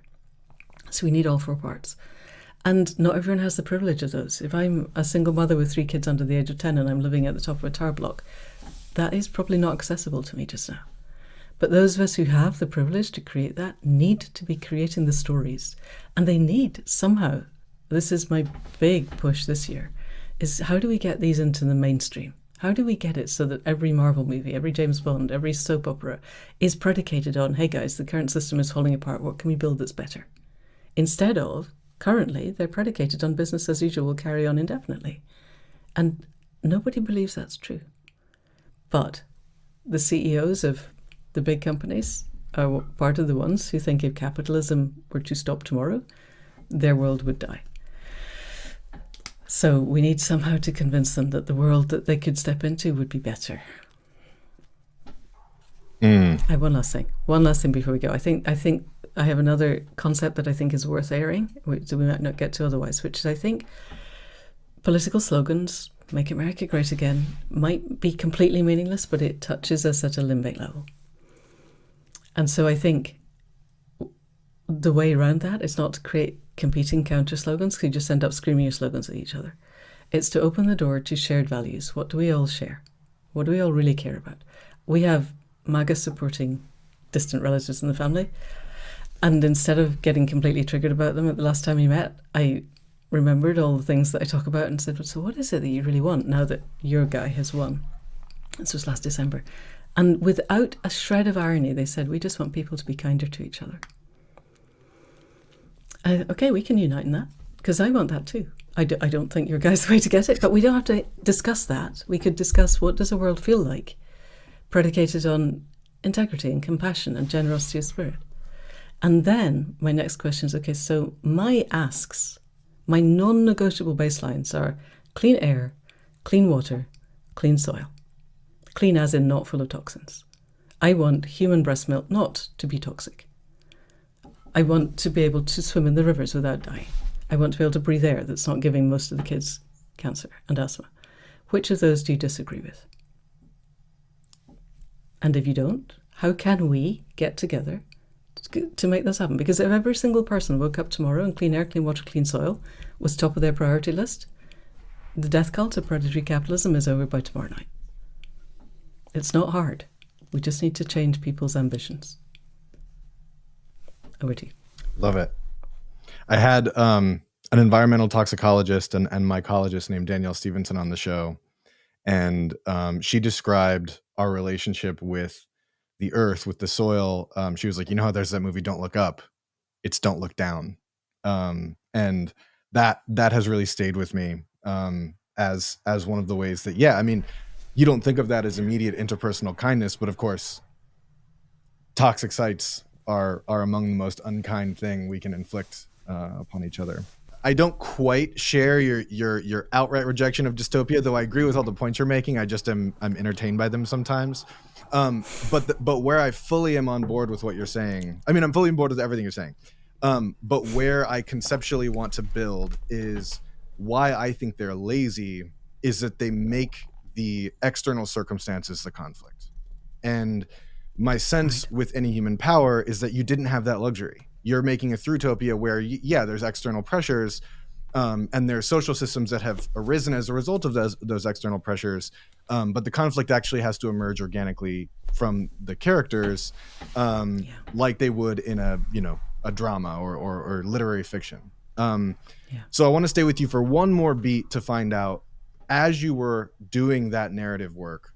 S1: So we need all four parts. And not everyone has the privilege of those. If I'm a single mother with 3 kids under the age of 10 and I'm living at the top of a tower block, that is probably not accessible to me just now. But those of us who have the privilege to create that need to be creating the stories. And they need somehow this is my big push this year, is how do we get these into the mainstream? How do we get it so that every Marvel movie, every James Bond, every soap opera is predicated on, hey guys, the current system is falling apart, what can we build that's better? Instead of, currently, they're predicated on business as usual will carry on indefinitely. And nobody believes that's true. But the CEOs of the big companies are part of the ones who think if capitalism were to stop tomorrow, their world would die. So we need somehow to convince them that the world that they could step into would be better. I have one last thing before we go. I think I have another concept that I think is worth airing, which we might not get to otherwise, which is I think political slogans, make America great again, might be completely meaningless, but it touches us at a limbic level. And so I think the way around that is not to create competing counter slogans, because you just end up screaming your slogans at each other. It's to open the door to shared values. What do we all share? What do we all really care about? We have MAGA supporting distant relatives in the family. And instead of getting completely triggered about them at the last time we met, I remembered all the things that I talk about and said, so what is it that you really want now that your guy has won? This was last December. And without a shred of irony, they said, we just want people to be kinder to each other. Okay, we can unite in that, because I want that too. I don't think your guy's the way to get it, but we don't have to discuss that. We could discuss, what does a world feel like, predicated on integrity and compassion and generosity of spirit. And then my next question is, okay, so my asks, my non-negotiable baselines are clean air, clean water, clean soil. Clean as in not full of toxins. I want human breast milk not to be toxic. I want to be able to swim in the rivers without dying. I want to be able to breathe air that's not giving most of the kids cancer and asthma. Which of those do you disagree with? And if you don't, how can we get together to make this happen? Because if every single person woke up tomorrow and clean air, clean water, clean soil was top of their priority list, the death cult of predatory capitalism is over by tomorrow night. It's not hard. We just need to change people's ambitions. Over to you.
S2: Love it. I had an environmental toxicologist and mycologist named Danielle Stevenson on the show. And she described our relationship with the earth, with the soil. She was like, you know how there's that movie, Don't Look Up? It's Don't Look Down. And that has really stayed with me as one of the ways that, yeah, I mean, you don't think of that as immediate interpersonal kindness, but of course, toxic sites are among the most unkind thing we can inflict upon each other. I don't quite share your outright rejection of dystopia, though I agree with all the points you're making. I just I'm entertained by them sometimes. But where I fully am on board with what you're saying, I mean, I'm fully on board with everything you're saying. But where I conceptually want to build is why I think they're lazy is that they make the external circumstances the conflict. And my sense with any human power is that you didn't have that luxury. You're making a Thrutopia where, yeah, there's external pressures, and there's social systems that have arisen as a result of those external pressures, but the conflict actually has to emerge organically from the characters, like they would in a drama or literary fiction. So I want to stay with you for one more beat to find out, as you were doing that narrative work,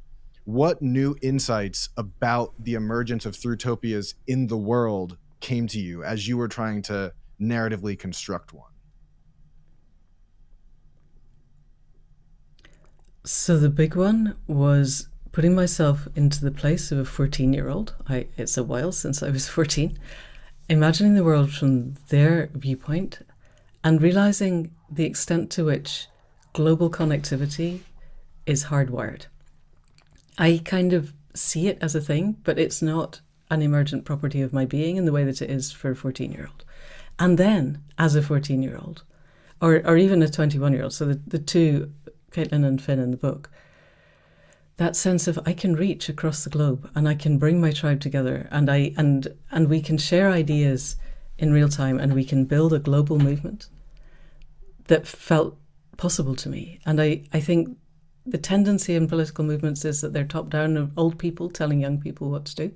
S2: what new insights about the emergence of Thrutopias in the world came to you as you were trying to narratively construct one?
S1: So the big one was putting myself into the place of a 14-year-old. It's a while since I was 14. Imagining the world from their viewpoint and realizing the extent to which global connectivity is hardwired. I kind of see it as a thing, but it's not an emergent property of my being in the way that it is for a 14-year-old. And then, as a 14-year-old, or even a 21-year-old, so the two, Caitlin and Finn in the book, that sense of I can reach across the globe and I can bring my tribe together and we can share ideas in real time and we can build a global movement that felt possible to me. And I think the tendency in political movements is that they're top-down of old people telling young people what to do.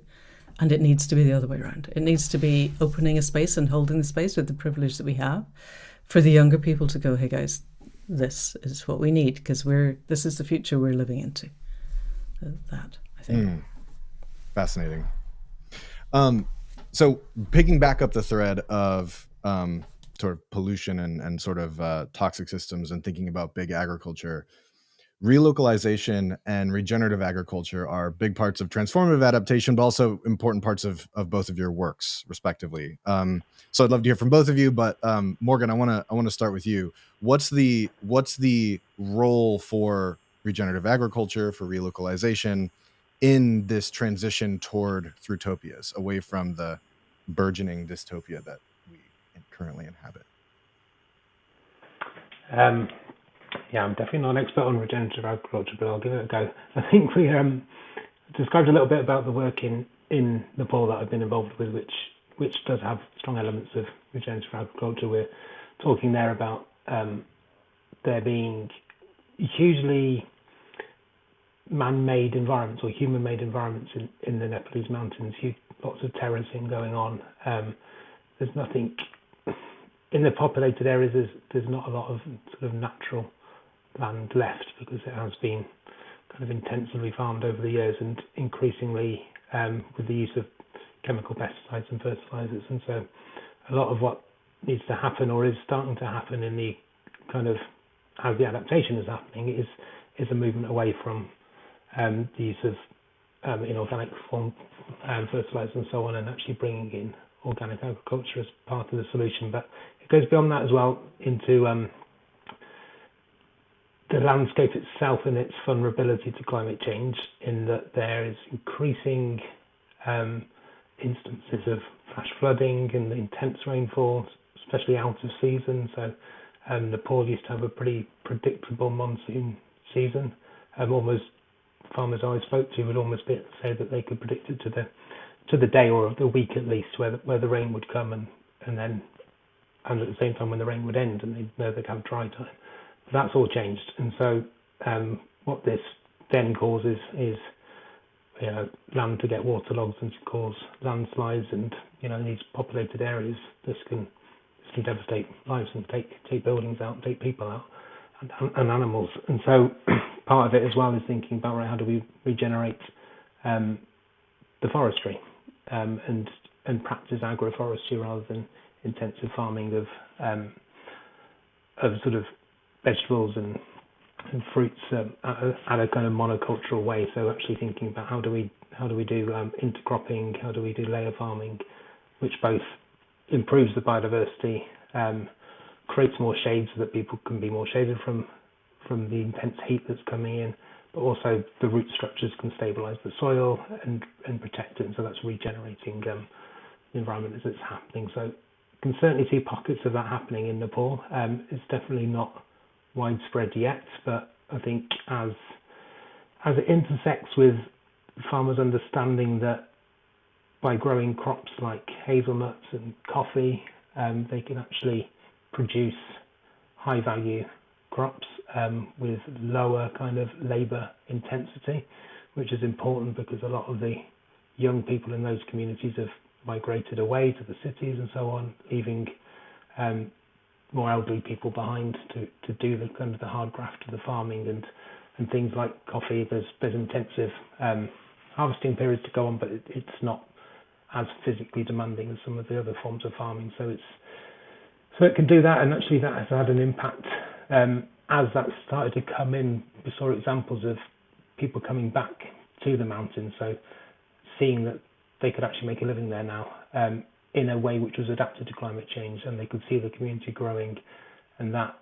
S1: And it needs to be the other way around. It needs to be opening a space and holding the space with the privilege that we have for the younger people to go, hey guys, this is what we need, because this is the future we're living into. That, I think.
S2: Fascinating. So picking back up the thread of sort of pollution and sort of toxic systems, and thinking about big agriculture, relocalization and regenerative agriculture are big parts of transformative adaptation, but also important parts of both of your works, respectively. So I'd love to hear from both of you, but Morgan, I want to start with you. What's the role for regenerative agriculture, for relocalization, in this transition toward Thrutopias, away from the burgeoning dystopia that we currently inhabit?
S3: Yeah, I'm definitely not an expert on regenerative agriculture, but I'll give it a go. I think we described a little bit about the work in Nepal that I've been involved with, which does have strong elements of regenerative agriculture. We're talking there about there being hugely man-made environments or human-made environments in the Nepalese mountains. Lots of terracing going on. There's nothing in the populated areas. There's not a lot of sort of natural land left, because it has been kind of intensively farmed over the years, and increasingly with the use of chemical pesticides and fertilizers. And so a lot of what needs to happen, or is starting to happen, in the kind of as the adaptation is happening, is a movement away from the use of inorganic form fertilizers and so on, and actually bringing in organic agriculture as part of the solution. But it goes beyond that as well, into the landscape itself and its vulnerability to climate change, in that there is increasing instances of flash flooding and intense rainfall, especially out of season. So Nepal used to have a pretty predictable monsoon season. Almost farmers I spoke to would almost be able to say that they could predict it to the day or the week at least, where the rain would come, and at the same time when the rain would end, and they'd know they'd have dry time. That's all changed, and so what this then causes is land to get waterlogged and to cause landslides, and in these populated areas, this can devastate lives and take buildings out, take people out, and animals. And so part of it as well is thinking about, how do we regenerate the forestry and practice agroforestry rather than intensive farming of sort of vegetables and fruits at a kind of monocultural way. So actually thinking about how do we do intercropping, how do we do layer farming, which both improves the biodiversity, creates more shade so that people can be more shaded from the intense heat that's coming in, but also the root structures can stabilize the soil and protect it, and so that's regenerating the environment as it's happening. So you can certainly see pockets of that happening in Nepal. It's definitely not widespread yet, but I think as it intersects with farmers understanding that by growing crops like hazelnuts and coffee, they can actually produce high value crops with lower kind of labor intensity, which is important because a lot of the young people in those communities have migrated away to the cities and so on, leaving more elderly people behind to do the kind of the hard graft of the farming and things like coffee. There's intensive harvesting periods to go on, but it's not as physically demanding as some of the other forms of farming. So it can do that, and actually that has had an impact. As that started to come in, we saw examples of people coming back to the mountains, so seeing that they could actually make a living there now in a way which was adapted to climate change, and they could see the community growing, and that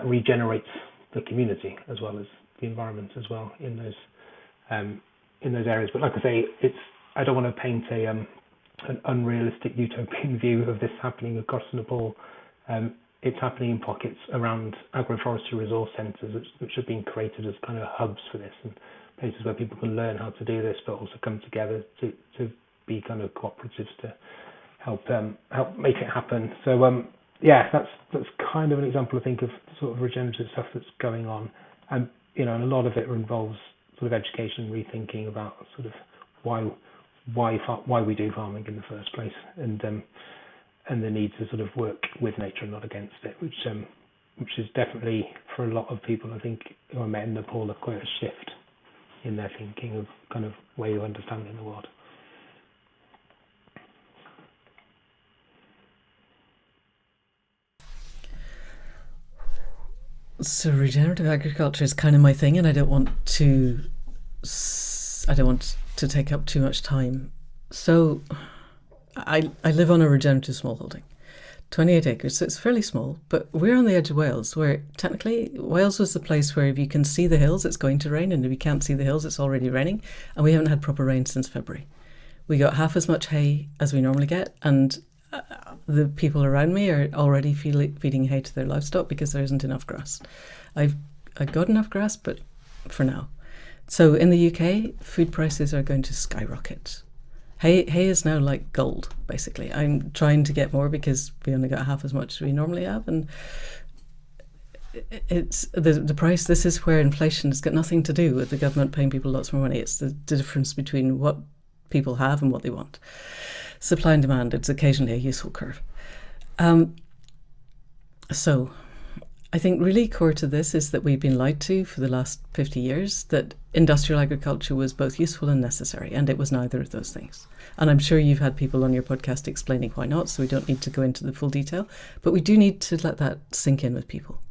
S3: regenerates the community as well as the environment as well in those areas. But like I say, I don't want to paint an unrealistic utopian view of this happening across Nepal. It's happening in pockets around agroforestry resource centres, which have been created as kind of hubs for this, and places where people can learn how to do this, but also come together to be kind of cooperatives to help make it happen. So that's kind of an example, I think, of sort of regenerative stuff that's going on, and and a lot of it involves sort of education, rethinking about sort of why we do farming in the first place, and the need to sort of work with nature and not against it, which is definitely, for a lot of people, I think, who I met in Nepal, quite a shift in their thinking of kind of way of understanding the world.
S1: So regenerative agriculture is kind of my thing, and I don't want to take up too much time. So I live on a regenerative smallholding, 28 acres, so it's fairly small, but we're on the edge of Wales, where technically Wales was the place where if you can see the hills, it's going to rain, and if you can't see the hills, it's already raining, and we haven't had proper rain since February. We got half as much hay as we normally get, and the people around me are already feeding hay to their livestock because there isn't enough grass. I've got enough grass, but for now. So in the UK, food prices are going to skyrocket. Hay is now like gold, basically. I'm trying to get more because we only got half as much as we normally have, and it's the price. This is where inflation has got nothing to do with the government paying people lots more money. It's the difference between what people have and what they want. Supply and demand, it's occasionally a useful curve. So I think really core to this is that we've been lied to for the last 50 years that industrial agriculture was both useful and necessary, and it was neither of those things. And I'm sure you've had people on your podcast explaining why not, so we don't need to go into the full detail, but we do need to let that sink in with people.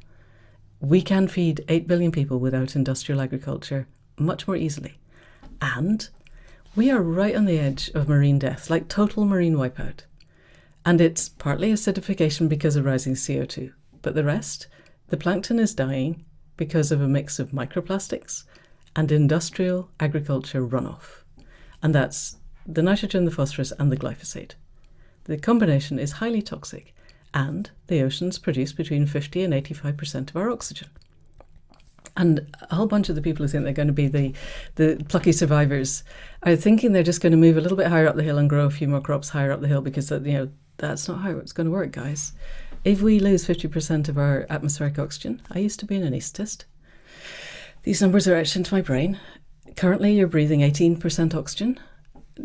S1: We can feed 8 billion people without industrial agriculture much more easily. And we are right on the edge of marine death, like total marine wipeout. And it's partly acidification because of rising CO2. But the rest, the plankton is dying because of a mix of microplastics and industrial agriculture runoff. And that's the nitrogen, the phosphorus, and the glyphosate. The combination is highly toxic, and the oceans produce between 50 and 85% of our oxygen. And a whole bunch of the people who think they're going to be the plucky survivors are thinking they're just going to move a little bit higher up the hill and grow a few more crops higher up the hill, because that's not how it's going to work, guys. If we lose 50% of our atmospheric oxygen, I used to be an anaesthetist. These numbers are etched into my brain. Currently, you're breathing 18% oxygen.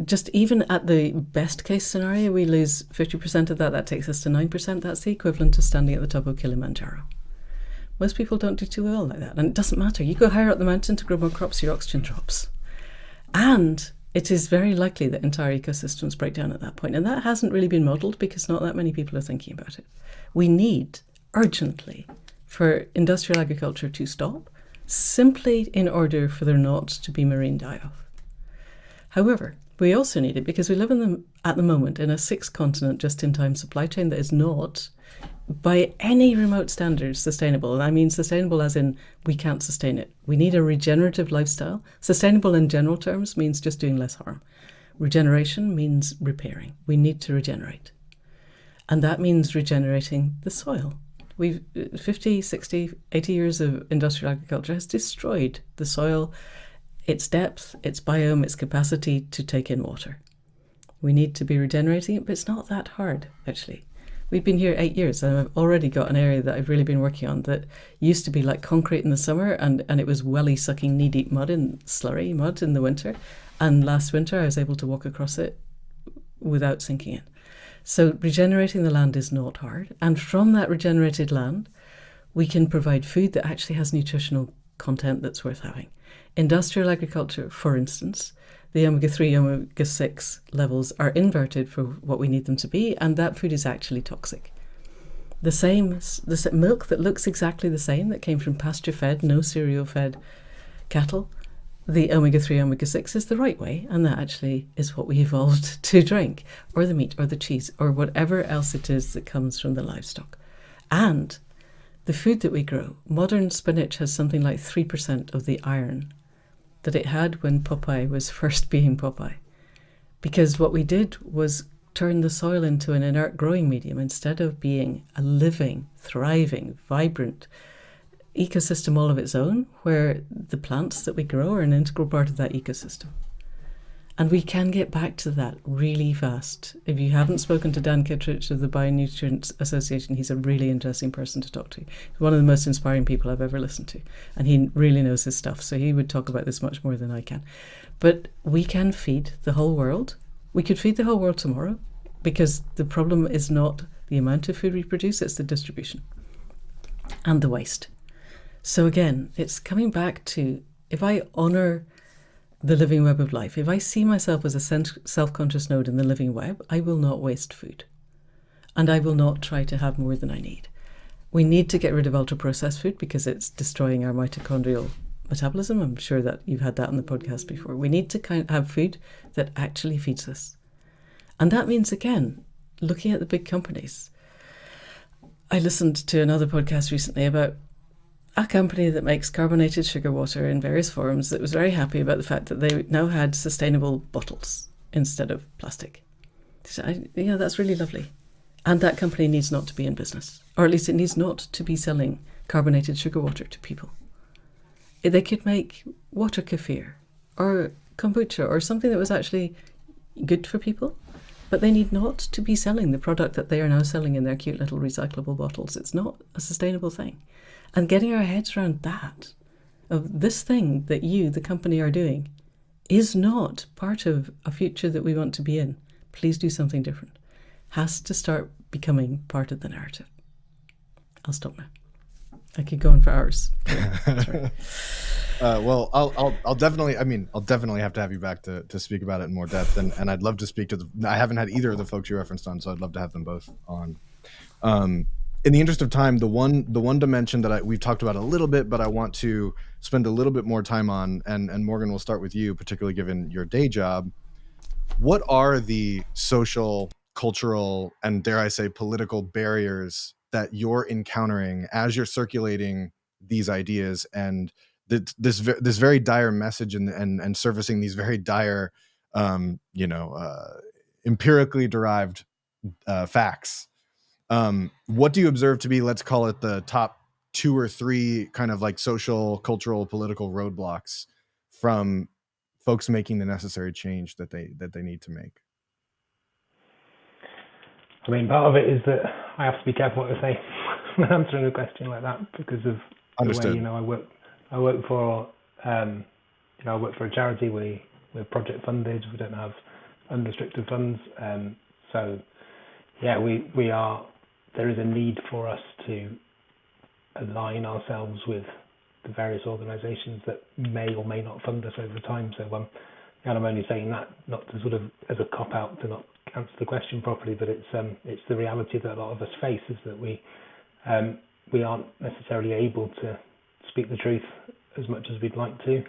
S1: Just even at the best case scenario, we lose 50% of that. That takes us to 9%. That's the equivalent of standing at the top of Kilimanjaro. Most people don't do too well like that. And it doesn't matter. You go higher up the mountain to grow more crops, your oxygen drops. And it is very likely that entire ecosystems break down at that point. And that hasn't really been modelled because not that many people are thinking about it. We need urgently for industrial agriculture to stop, simply in order for there not to be marine die-off. However, we also need it because we live at the moment in a 6-continent just-in-time supply chain that is not, by any remote standards, sustainable. And I mean sustainable as in we can't sustain it. We need a regenerative lifestyle. Sustainable in general terms means just doing less harm. Regeneration means repairing. We need to regenerate. And that means regenerating the soil. We've 50, 60, 80 years of industrial agriculture has destroyed the soil, its depth, its biome, its capacity to take in water. We need to be regenerating it, but it's not that hard, actually. We've been here 8 years, and I've already got an area that I've really been working on that used to be like concrete in the summer, and it was welly sucking knee-deep mud and slurry mud in the winter. And last winter I was able to walk across it without sinking in. So regenerating the land is not hard. And from that regenerated land, we can provide food that actually has nutritional content that's worth having. Industrial agriculture, for instance, the omega-3, omega-6 levels are inverted for what we need them to be, and that food is actually toxic. The milk that looks exactly the same, that came from pasture-fed, no cereal-fed cattle, the omega-3, omega-6 is the right way, and that actually is what we evolved to drink, or the meat, or the cheese, or whatever else it is that comes from the livestock. And the food that we grow, modern spinach has something like 3% of the iron that it had when Popeye was first being Popeye. Because what we did was turn the soil into an inert growing medium instead of being a living, thriving, vibrant ecosystem all of its own, where the plants that we grow are an integral part of that ecosystem. And we can get back to that really fast. If you haven't spoken to Dan Kittredge of the Bionutrients Association, he's a really interesting person to talk to. He's one of the most inspiring people I've ever listened to. And he really knows his stuff, so he would talk about this much more than I can. But we can feed the whole world. We could feed the whole world tomorrow because the problem is not the amount of food we produce, it's the distribution and the waste. So again, it's coming back to, if I honour the living web of life, if I see myself as a self-conscious node in the living web, I will not waste food. And I will not try to have more than I need. We need to get rid of ultra-processed food because it's destroying our mitochondrial metabolism. I'm sure that you've had that on the podcast before. We need to have food that actually feeds us. And that means, again, looking at the big companies. I listened to another podcast recently about a company that makes carbonated sugar water in various forms that was very happy about the fact that they now had sustainable bottles instead of plastic. That's really lovely. And that company needs not to be in business, or at least it needs not to be selling carbonated sugar water to people. They could make water kefir or kombucha or something that was actually good for people, but they need not to be selling the product that they are now selling in their cute little recyclable bottles. It's not a sustainable thing. And getting our heads around that, of this thing that you, the company, are doing, is not part of a future that we want to be in. Please do something different. Has to start becoming part of the narrative. I'll stop now. I could go on for hours. Right.
S2: Well, I'll definitely have to have you back to speak about it in more depth, and I'd love to speak to I haven't had either of the folks you referenced on, so I'd love to have them both on. In the interest of time, the one dimension that we've talked about a little bit, but I want to spend a little bit more time on, and Morgan, we'll start with you, particularly given your day job. What are the social, cultural, and dare I say political barriers that you're encountering as you're circulating these ideas and this very dire message and surfacing these very dire, empirically derived facts? What do you observe to be, let's call it, the top 2 or 3 kind of like social, cultural, political roadblocks from folks making the necessary change that they need to make?
S3: I mean, part of it is that I have to be careful what I say when answering a question like that because of
S2: Understood.
S3: the way, I work for a charity. We're project funded. We don't have unrestricted funds. There is a need for us to align ourselves with the various organisations that may or may not fund us over time. So and I'm only saying that not to sort of as a cop out to not answer the question properly, but it's the reality that a lot of us face is that we aren't necessarily able to speak the truth as much as we'd like to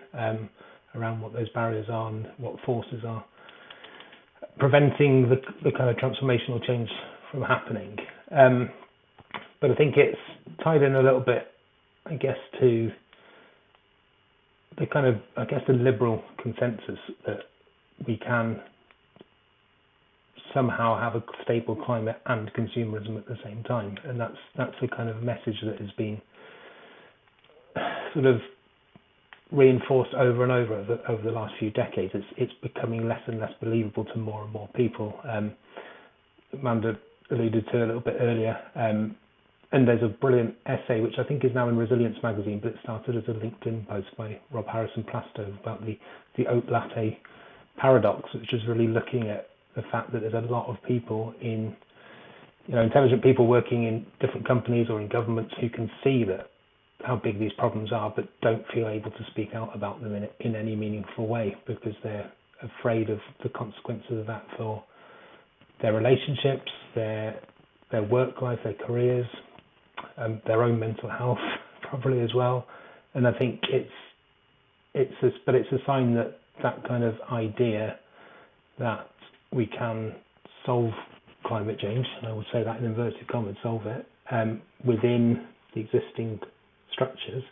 S3: around what those barriers are and what forces are preventing the kind of transformational change from happening. But I think it's tied in a little bit, I guess, to the kind of, the liberal consensus that we can somehow have a stable climate and consumerism at the same time. And that's the kind of message that has been sort of reinforced over and over the last few decades. It's becoming less and less believable to more and more people. Manda alluded to a little bit earlier, and there's a brilliant essay which I think is now in Resilience magazine, but it started as a LinkedIn post by Rob Harrison Plasto about the oat latte paradox, which is really looking at the fact that there's a lot of people intelligent people working in different companies or in governments who can see that how big these problems are, but don't feel able to speak out about them in any meaningful way because they're afraid of the consequences of that for their relationships, their work life, their careers, their own mental health probably as well. And I think it's a sign that kind of idea that we can solve climate change, and I would say that in inverted commas, solve it within the existing structures.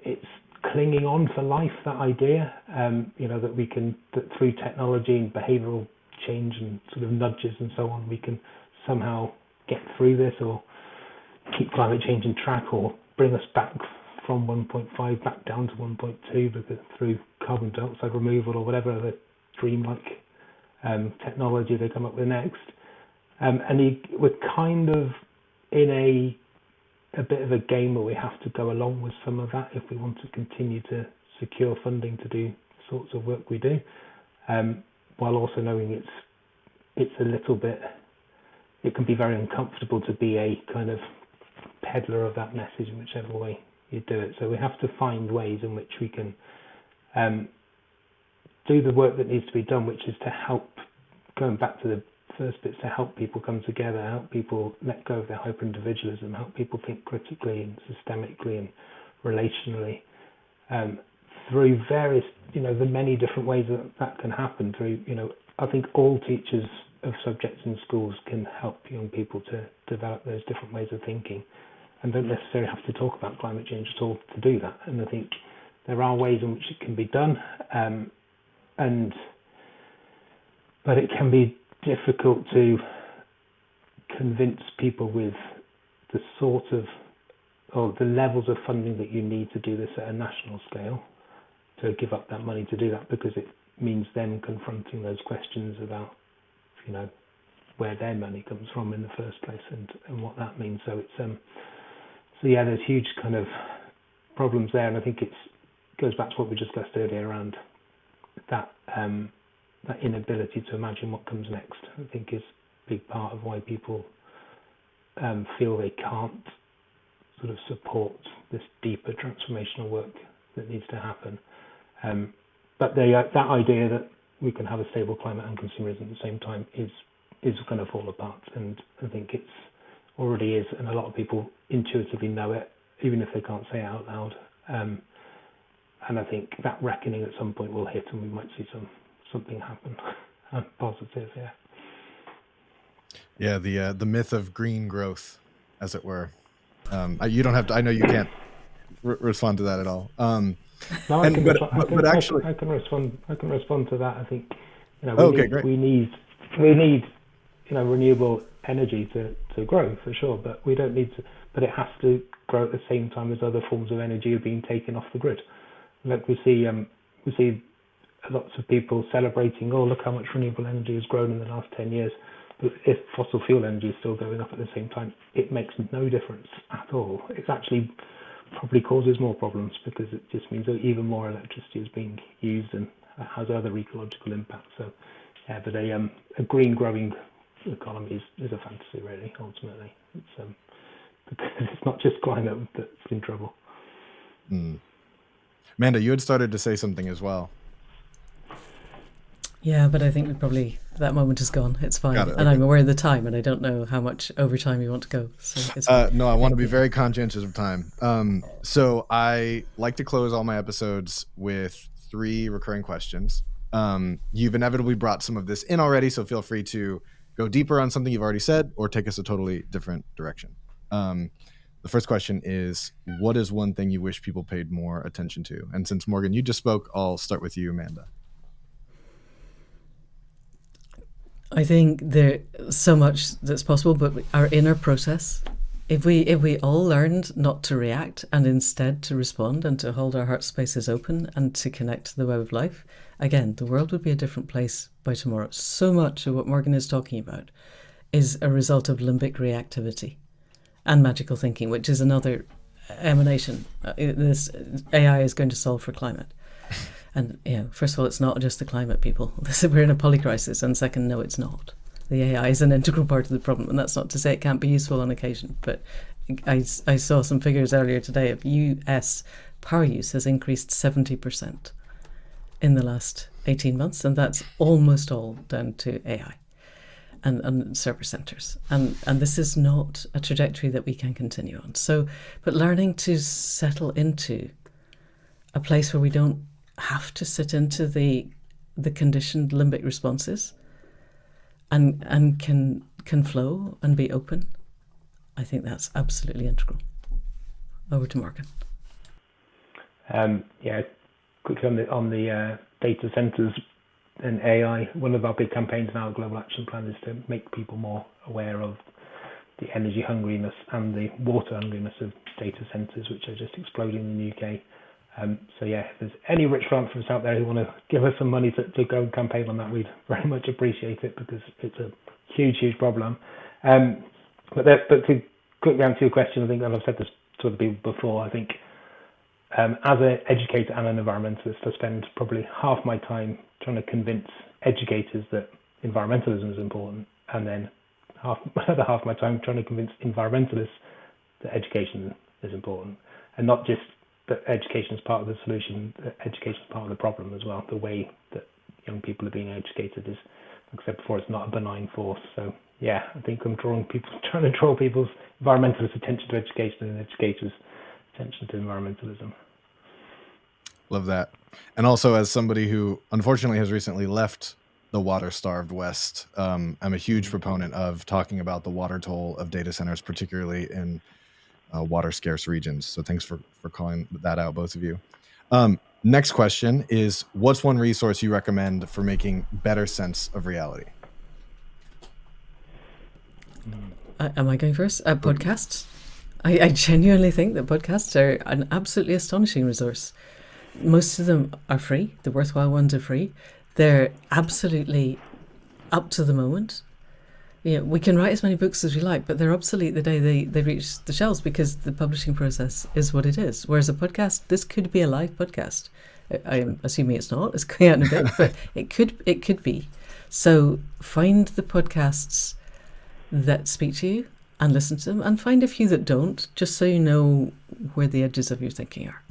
S3: It's clinging on for life, that idea, that we can, that through technology and behavioural change and sort of nudges and so on, we can somehow get through this or keep climate change in track or bring us back from 1.5 back down to 1.2 because through carbon dioxide removal or whatever other dreamlike technology they come up with next. We're kind of in a bit of a game where we have to go along with some of that if we want to continue to secure funding to do the sorts of work we do, while also knowing it's a little bit, it can be very uncomfortable to be a kind of peddler of that message in whichever way you do it. So we have to find ways in which we can do the work that needs to be done, which is to help, going back to the first bits, to help people come together, help people let go of their hyper-individualism, help people think critically and systemically and relationally, through various, the many different ways that can happen through, I think all teachers of subjects in schools can help young people to develop those different ways of thinking, and don't necessarily have to talk about climate change at all to do that. And I think there are ways in which it can be done, but it can be difficult to convince people with the sort of, or the levels of funding that you need to do this at a national scale, to give up that money to do that, because it means them confronting those questions about, where their money comes from in the first place and what that means. So it's there's huge kind of problems there, and I think it goes back to what we discussed earlier around that that inability to imagine what comes next. I think is a big part of why people feel they can't sort of support this deeper transformational work that needs to happen. But that idea that we can have a stable climate and consumerism at the same time is going to fall apart, and I think it's already is, and a lot of people intuitively know it, even if they can't say it out loud. And I think that reckoning at some point will hit, and we might see something happen positive.
S2: Yeah, the myth of green growth, as it were. You don't have to. I know you can't respond to that at all.
S3: No, I can respond to that. I think we need renewable energy to grow for sure, but we don't need to. But it has to grow at the same time as other forms of energy are being taken off the grid. Like we see lots of people celebrating, oh, look how much renewable energy has grown in the last 10 years. But if fossil fuel energy is still going up at the same time, it makes no difference at all. It's actually probably causes more problems, because it just means that even more electricity is being used and has other ecological impacts. So, yeah, but a green growing economy is a fantasy, really. Ultimately, it's because it's not just climate that's in trouble.
S2: Manda, you had started to say something as well.
S1: Yeah, but I think that moment is gone. It's fine.
S2: Got it,
S1: and
S2: okay.
S1: I'm aware of the time, and I don't know how much overtime you want to go. So it's
S2: no, I want to be very conscientious of time. So I like to close all my episodes with 3 recurring questions. You've inevitably brought some of this in already, so feel free to go deeper on something you've already said or take us a totally different direction. The first question is, what is one thing you wish people paid more attention to? And since Morgan, you just spoke, I'll start with you, Amanda.
S1: I think there's so much that's possible, but our inner process, if we all learned not to react and instead to respond and to hold our heart spaces open and to connect to the web of life, again, the world would be a different place by tomorrow. So much of what Morgan is talking about is a result of limbic reactivity and magical thinking, which is another emanation. This AI is going to solve for climate. And first of all, it's not just the climate, people. We're in a polycrisis, and second, no, it's not. The AI is an integral part of the problem, and that's not to say it can't be useful on occasion. But I saw some figures earlier today of US power use has increased 70% in the last 18 months, and that's almost all down to AI and server centers. And this is not a trajectory that we can continue on. So, but learning to settle into a place where we don't have to sit into the conditioned limbic responses and can flow and be open, I think that's absolutely integral. Over to Morgan.
S3: Quickly on the data centers and AI, one of our big campaigns now, the Global Action Plan, is to make people more aware of the energy hungriness and the water hungriness of data centers, which are just exploding in the UK. If there's any rich philanthropists out there who want to give us some money to go and campaign on that, we'd very much appreciate it, because it's a huge problem. But to quickly answer your question, I think, and I've said this to other people before, I think as an educator and an environmentalist, I spend probably half my time trying to convince educators that environmentalism is important, and then another half of my time trying to convince environmentalists that education is important, and not just that education is part of the solution, that education is part of the problem as well. The way that young people are being educated is, like I said before, it's not a benign force. So yeah, I think I'm trying to draw people's environmentalist attention to education and educators' attention to environmentalism.
S2: Love that. And also, as somebody who unfortunately has recently left the water-starved West, I'm a huge proponent of talking about the water toll of data centers, particularly in water-scarce regions. So thanks for calling that out, both of you. Next question is, what's one resource you recommend for making better sense of reality?
S1: Am I going first? Podcasts. I genuinely think that podcasts are an absolutely astonishing resource. Most of them are free. The worthwhile ones are free. They're absolutely up to the moment. We can write as many books as we like, but they're obsolete the day they reach the shelves because the publishing process is what it is. Whereas a podcast, this could be a live podcast. I'm assuming it's not. It's going out in a bit, but it could be. So find the podcasts that speak to you and listen to them, and find a few that don't, just so you know where the edges of your thinking are.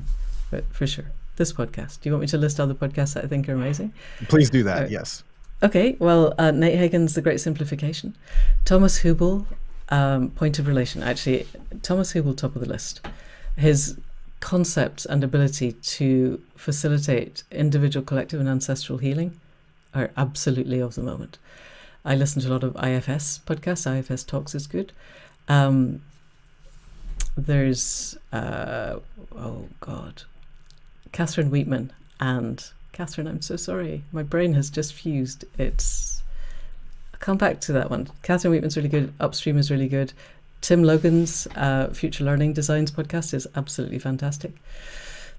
S1: But for sure, this podcast. Do you want me to list other podcasts that I think are amazing?
S2: Please do that, yes.
S1: Okay, well, Nate Hagen's The Great Simplification. Thomas Hübl, Point of Relation. Actually, Thomas Hübl, top of the list. His concept and ability to facilitate individual, collective and ancestral healing are absolutely of the moment. I listen to a lot of IFS podcasts. IFS Talks is good. There's, Catherine Wheatman. And Catherine, I'm so sorry. My brain has just fused. I'll come back to that one. Catherine Wheatman's really good. Upstream is really good. Tim Logan's Future Learning Designs podcast is absolutely fantastic.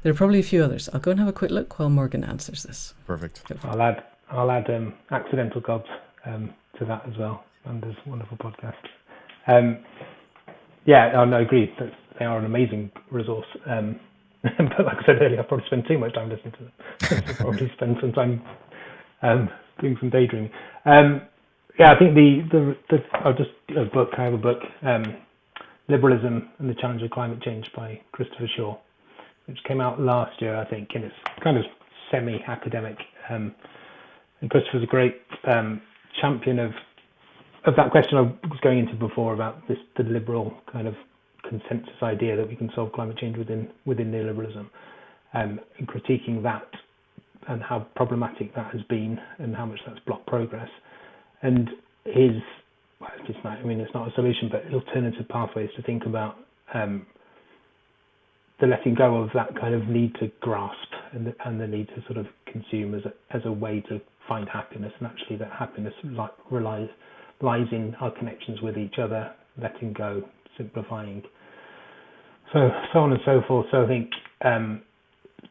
S1: There are probably a few others. I'll go and have a quick look while Morgan answers this.
S2: Perfect.
S3: I'll add Accidental Gods to that as well. And there's wonderful podcasts. I agree that they are an amazing resource. But like I said earlier, I probably spend too much time listening to them. So probably spend some time doing some daydreaming. I think I have a book, Liberalism and the Challenge of Climate Change by Christopher Shaw, which came out last year, I think, and it's kind of semi-academic. And Christopher's a great champion of that question I was going into before about the liberal kind of consensus idea that we can solve climate change within neoliberalism, and critiquing that and how problematic that has been and how much that's blocked progress. And it's not a solution, but alternative pathways to think about the letting go of that kind of need to grasp and the need to sort of consume as a way to find happiness, and actually that happiness lies in our connections with each other, letting go, simplifying, so on and so forth. So I think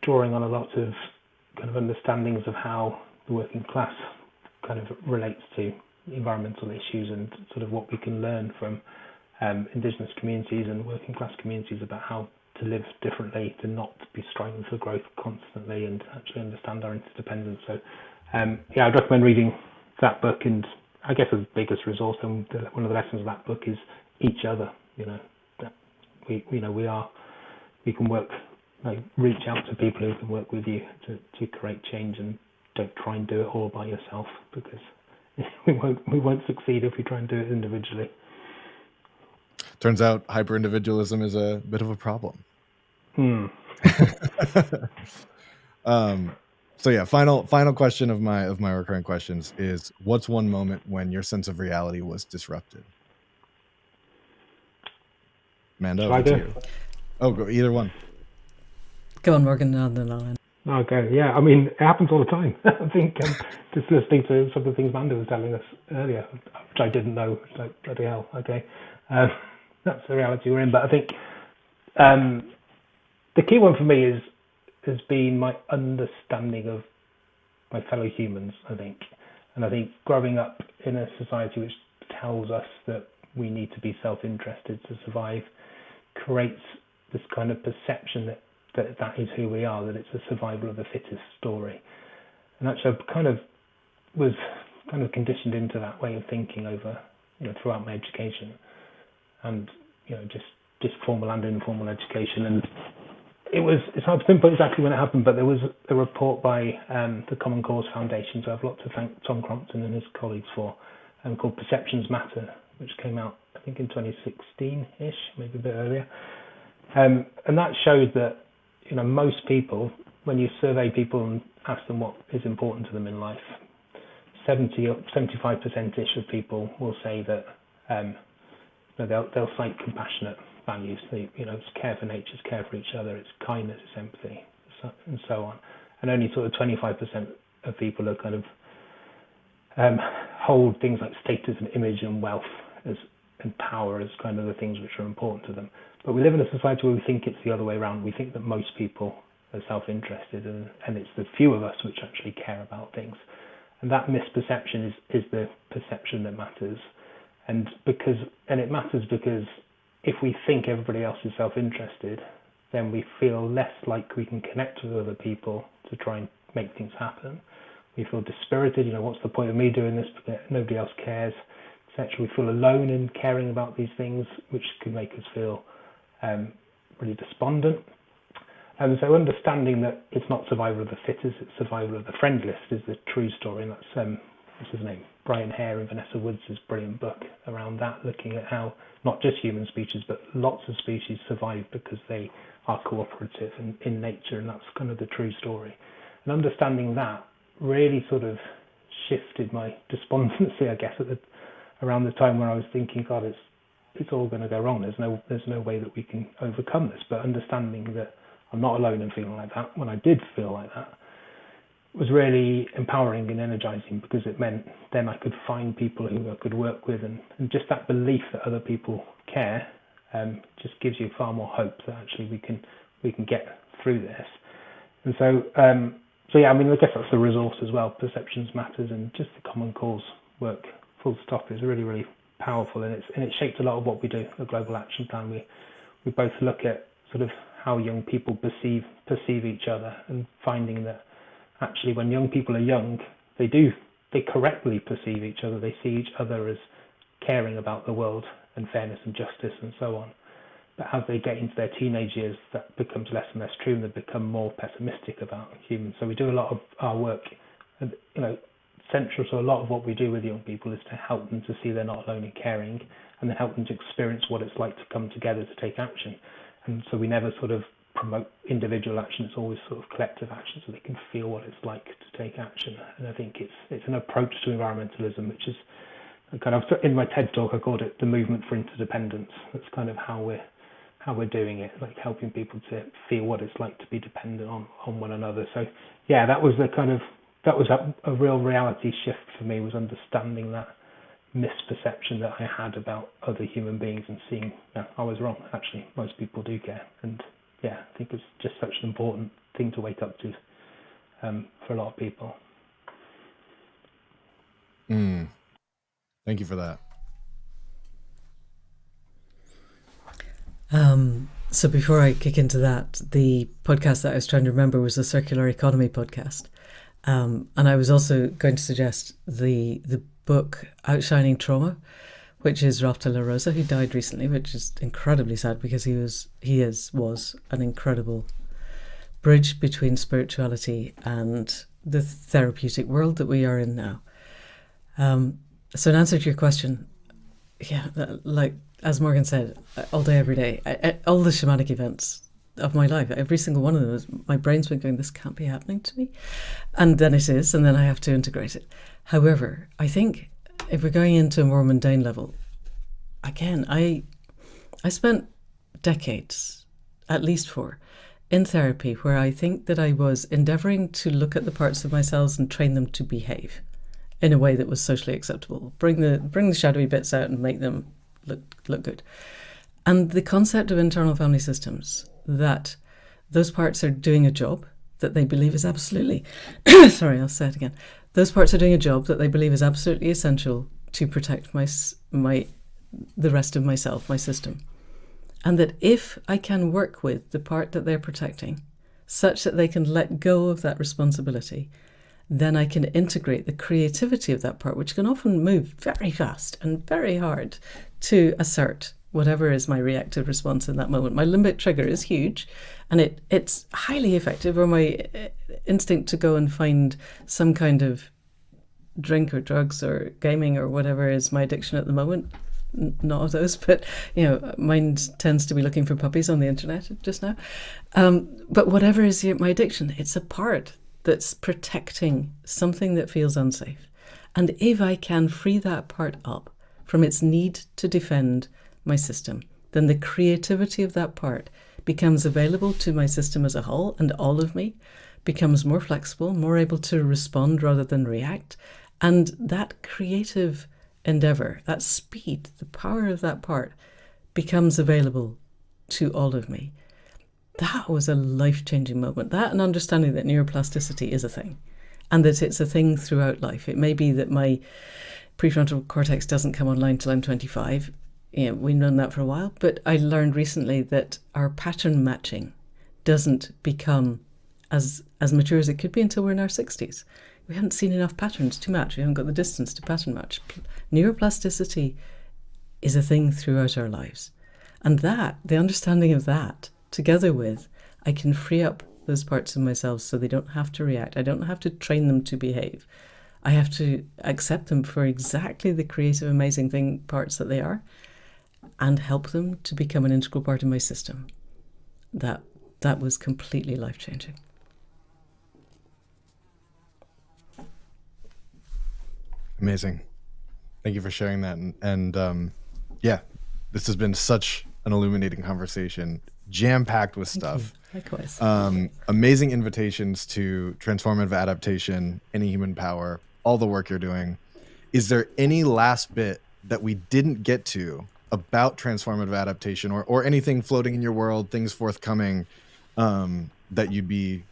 S3: drawing on a lot of kind of understandings of how the working class kind of relates to environmental issues, and sort of what we can learn from indigenous communities and working class communities about how to live differently, to not be striving for growth constantly, and actually understand our interdependence. So I'd recommend reading that book, and I guess the biggest resource and one of the lessons of that book is each other. That we can work, reach out to people who can work with you to create change, and don't try and do it all by yourself, because we won't succeed if we try and do it individually.
S2: Turns out hyper-individualism is a bit of a problem. So yeah, final question of my recurring questions is, what's one moment when your sense of reality was disrupted? Manda, over to you. Oh, go either one.
S1: Go on, Morgan, and then I'll end.
S3: Okay, yeah. I mean, it happens all the time. I think just listening to some of the things Manda was telling us earlier, which I didn't know. It's like, bloody hell, okay. That's the reality we're in. But I think the key one for me has been my understanding of my fellow humans, I think. And I think growing up in a society which tells us that we need to be self-interested to survive creates this kind of perception that is who we are, that it's a survival of the fittest story. And actually I kind of was kind of conditioned into that way of thinking over, throughout my education, and just formal and informal education. And it's hard to pinpoint exactly when it happened, but there was a report by the Common Cause Foundation, so I have a lot to thank Tom Crompton and his colleagues for, called Perceptions Matter, which came out I think in 2016-ish, maybe a bit earlier. And that showed that most people, when you survey people and ask them what is important to them in life, 75%-ish of people will say that they'll cite compassionate values. It's care for nature, it's care for each other, it's kindness, it's empathy, and so on. And only sort of 25% of people are kind of hold things like status and image and wealth and power as kind of the things which are important to them. But we live in a society where we think it's the other way around. We think that most people are self-interested, and it's the few of us which actually care about things. And that misperception is the perception that matters. And it matters because if we think everybody else is self-interested, then we feel less like we can connect with other people to try and make things happen. We feel dispirited, what's the point of me doing this? Nobody else cares, etc. We feel alone in caring about these things, which can make us feel really despondent. And so understanding that it's not survival of the fittest, it's survival of the friendliest is the true story. And that's, what's his name? Brian Hare and Vanessa Woods' brilliant book around that, looking at how not just human species, but lots of species survive because they are cooperative in nature. And that's kind of the true story. And understanding that really sort of shifted my despondency, I guess, around the time when I was thinking, God, it's all going to go wrong. There's no way that we can overcome this. But understanding that I'm not alone in feeling like that, when I did feel like that, was really empowering and energizing, because it meant then I could find people who I could work with, and just that belief that other people care just gives you far more hope that actually we can get through this. And so yeah, I mean, I guess that's the resource as well. Perceptions Matters and just the Common Cause work, full stop, is really, really powerful, and it shaped a lot of what we do. The Global Action Plan, we both look at sort of how young people perceive each other, and finding that actually when young people are young, they correctly perceive each other. They see each other as caring about the world and fairness and justice and so on. But as they get into their teenage years, that becomes less and less true, and they become more pessimistic about humans. So we do a lot of our work, and central to a lot of what we do with young people is to help them to see they're not alone in caring, and then help them to experience what it's like to come together to take action. And so we never sort of promote individual action, it's always sort of collective action, so they can feel what it's like to take action. And I think it's an approach to environmentalism, which is kind of, in my TED talk I called it the movement for interdependence. That's kind of how we're doing it, like helping people to feel what it's like to be dependent on one another. So yeah, that was a real reality shift for me, was understanding that misperception that I had about other human beings, and seeing I was wrong. Actually, most people do care, and yeah, I think it's just such an important thing to wake up to for a lot of people.
S2: Thank you for that.
S1: So before I kick into that, the podcast that I was trying to remember was the Circular Economy podcast. And I was also going to suggest the book Outshining Trauma, which is Ralph de la Rosa, who died recently, which is incredibly sad, because he was an incredible bridge between spirituality and the therapeutic world that we are in now. So in answer to your question, yeah, like as Morgan said, all day, every day, all the shamanic events of my life, every single one of them, my brain's been going, this can't be happening to me. And then it is, and then I have to integrate it. However, I think if we're going into a more mundane level, again, I spent decades, at least 4, in therapy, where I think that I was endeavouring to look at the parts of myself and train them to behave in a way that was socially acceptable. Bring the shadowy bits out and make them look good. And the concept of internal family systems, that those parts are doing a job that they believe is absolutely, sorry, I'll say it again. Those parts are doing a job that they believe is absolutely essential to protect the rest of myself, my system. And that if I can work with the part that they're protecting, such that they can let go of that responsibility then I can integrate the creativity of that part, which can often move very fast and very hard to assert whatever is my reactive response in that moment. My limbic trigger is huge, and it's highly effective, or my instinct to go and find some kind of drink or drugs or gaming or whatever is my addiction at the moment. Not of those, but mine tends to be looking for puppies on the internet just now. But whatever is my addiction, it's a part that's protecting something that feels unsafe. And if I can free that part up from its need to defend my system, then the creativity of that part becomes available to my system as a whole, and all of me becomes more flexible, more able to respond rather than react. And that creative endeavor, that speed, the power of that part becomes available to all of me. That was a life-changing moment. That, and understanding that neuroplasticity is a thing, and that it's a thing throughout life. It may be that my prefrontal cortex doesn't come online till I'm 25. We've known that for a while, but I learned recently that our pattern matching doesn't become as mature as it could be until we're in our 60s. We haven't seen enough patterns to match. We haven't got the distance to pattern match. Neuroplasticity is a thing throughout our lives. And that, the understanding of that, together with, I can free up those parts of myself so they don't have to react. I don't have to train them to behave. I have to accept them for exactly the creative, amazing parts that they are, and help them to become an integral part of my system. That was completely life-changing.
S2: Amazing. Thank you for sharing that. And yeah, this has been such an illuminating conversation, jam-packed with stuff.
S1: Likewise.
S2: Amazing invitations to transformative adaptation, any human power, all the work you're doing. Is there any last bit that we didn't get to about transformative adaptation, or anything floating in your world, things forthcoming, that you'd be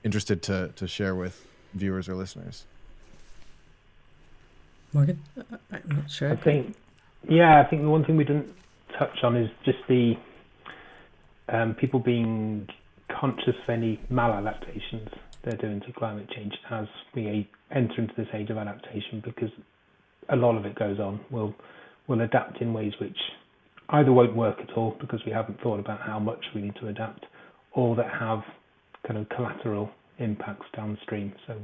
S2: interested to share with viewers or listeners?
S1: Morgan? I'm not sure.
S3: I think the one thing we didn't touch on is just the people being conscious of any maladaptations they're doing to climate change as we enter into this age of adaptation, because a lot of it goes on. We'll adapt in ways which either won't work at all because we haven't thought about how much we need to adapt, or that have kind of collateral impacts downstream. So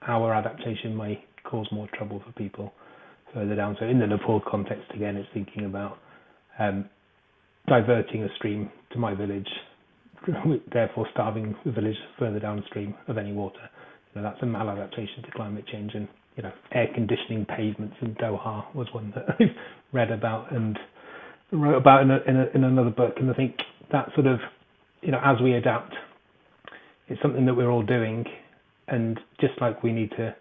S3: our adaptation may cause more trouble for people further down. So in the Nepal context, again, it's thinking about diverting a stream to my village, therefore starving the village further downstream of any water. That's a maladaptation to climate change. And air conditioning pavements in Doha was one that I've read about and wrote about in another book. And I think that sort of, as we adapt, it's something that we're all doing. And just like we need to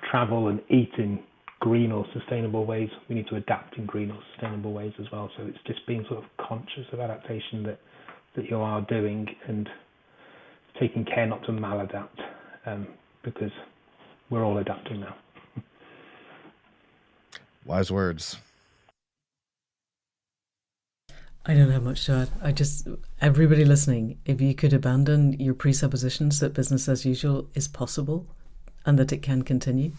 S3: travel and eat in green or sustainable ways, we need to adapt in green or sustainable ways as well. So it's just being sort of conscious of adaptation that you are doing, and taking care not to maladapt, because we're all adapting now.
S2: Wise words.
S1: I don't have much to add. Everybody listening, if you could abandon your presuppositions that business as usual is possible and that it can continue,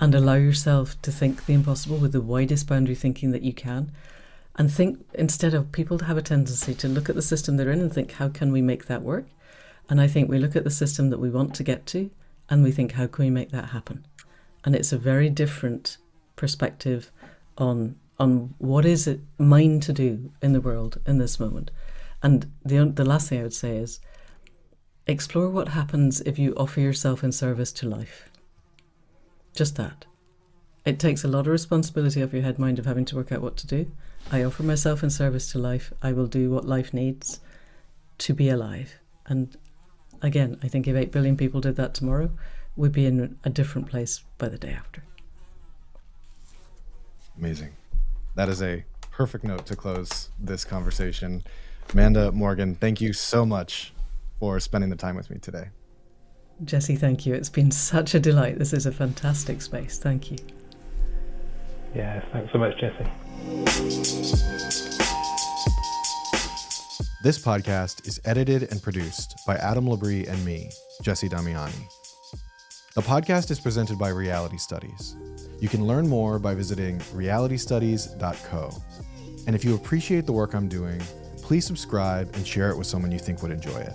S1: and allow yourself to think the impossible with the widest boundary thinking that you can, and think, instead of, people have a tendency to look at the system they're in and think, how can we make that work? And I think we look at the system that we want to get to and we think, how can we make that happen? And it's a very different perspective on what is it mine to do in the world in this moment. And the last thing I would say is, explore what happens if you offer yourself in service to life. Just that. It takes a lot of responsibility off your head mind of having to work out what to do. I offer myself in service to life. I will do what life needs to be alive. And again, I think if 8 billion people did that tomorrow, we'd be in a different place by the day after.
S2: Amazing. That is a perfect note to close this conversation. Manda, Morgan, thank you so much for spending the time with me today.
S1: Jesse, thank you. It's been such a delight. This is a fantastic space. Thank you.
S3: Yeah, thanks so much, Jesse.
S2: This podcast is edited and produced by Adam Labrie and me, Jesse Damiani. The podcast is presented by Reality Studies. You can learn more by visiting realitystudies.co. And if you appreciate the work I'm doing, please subscribe and share it with someone you think would enjoy it.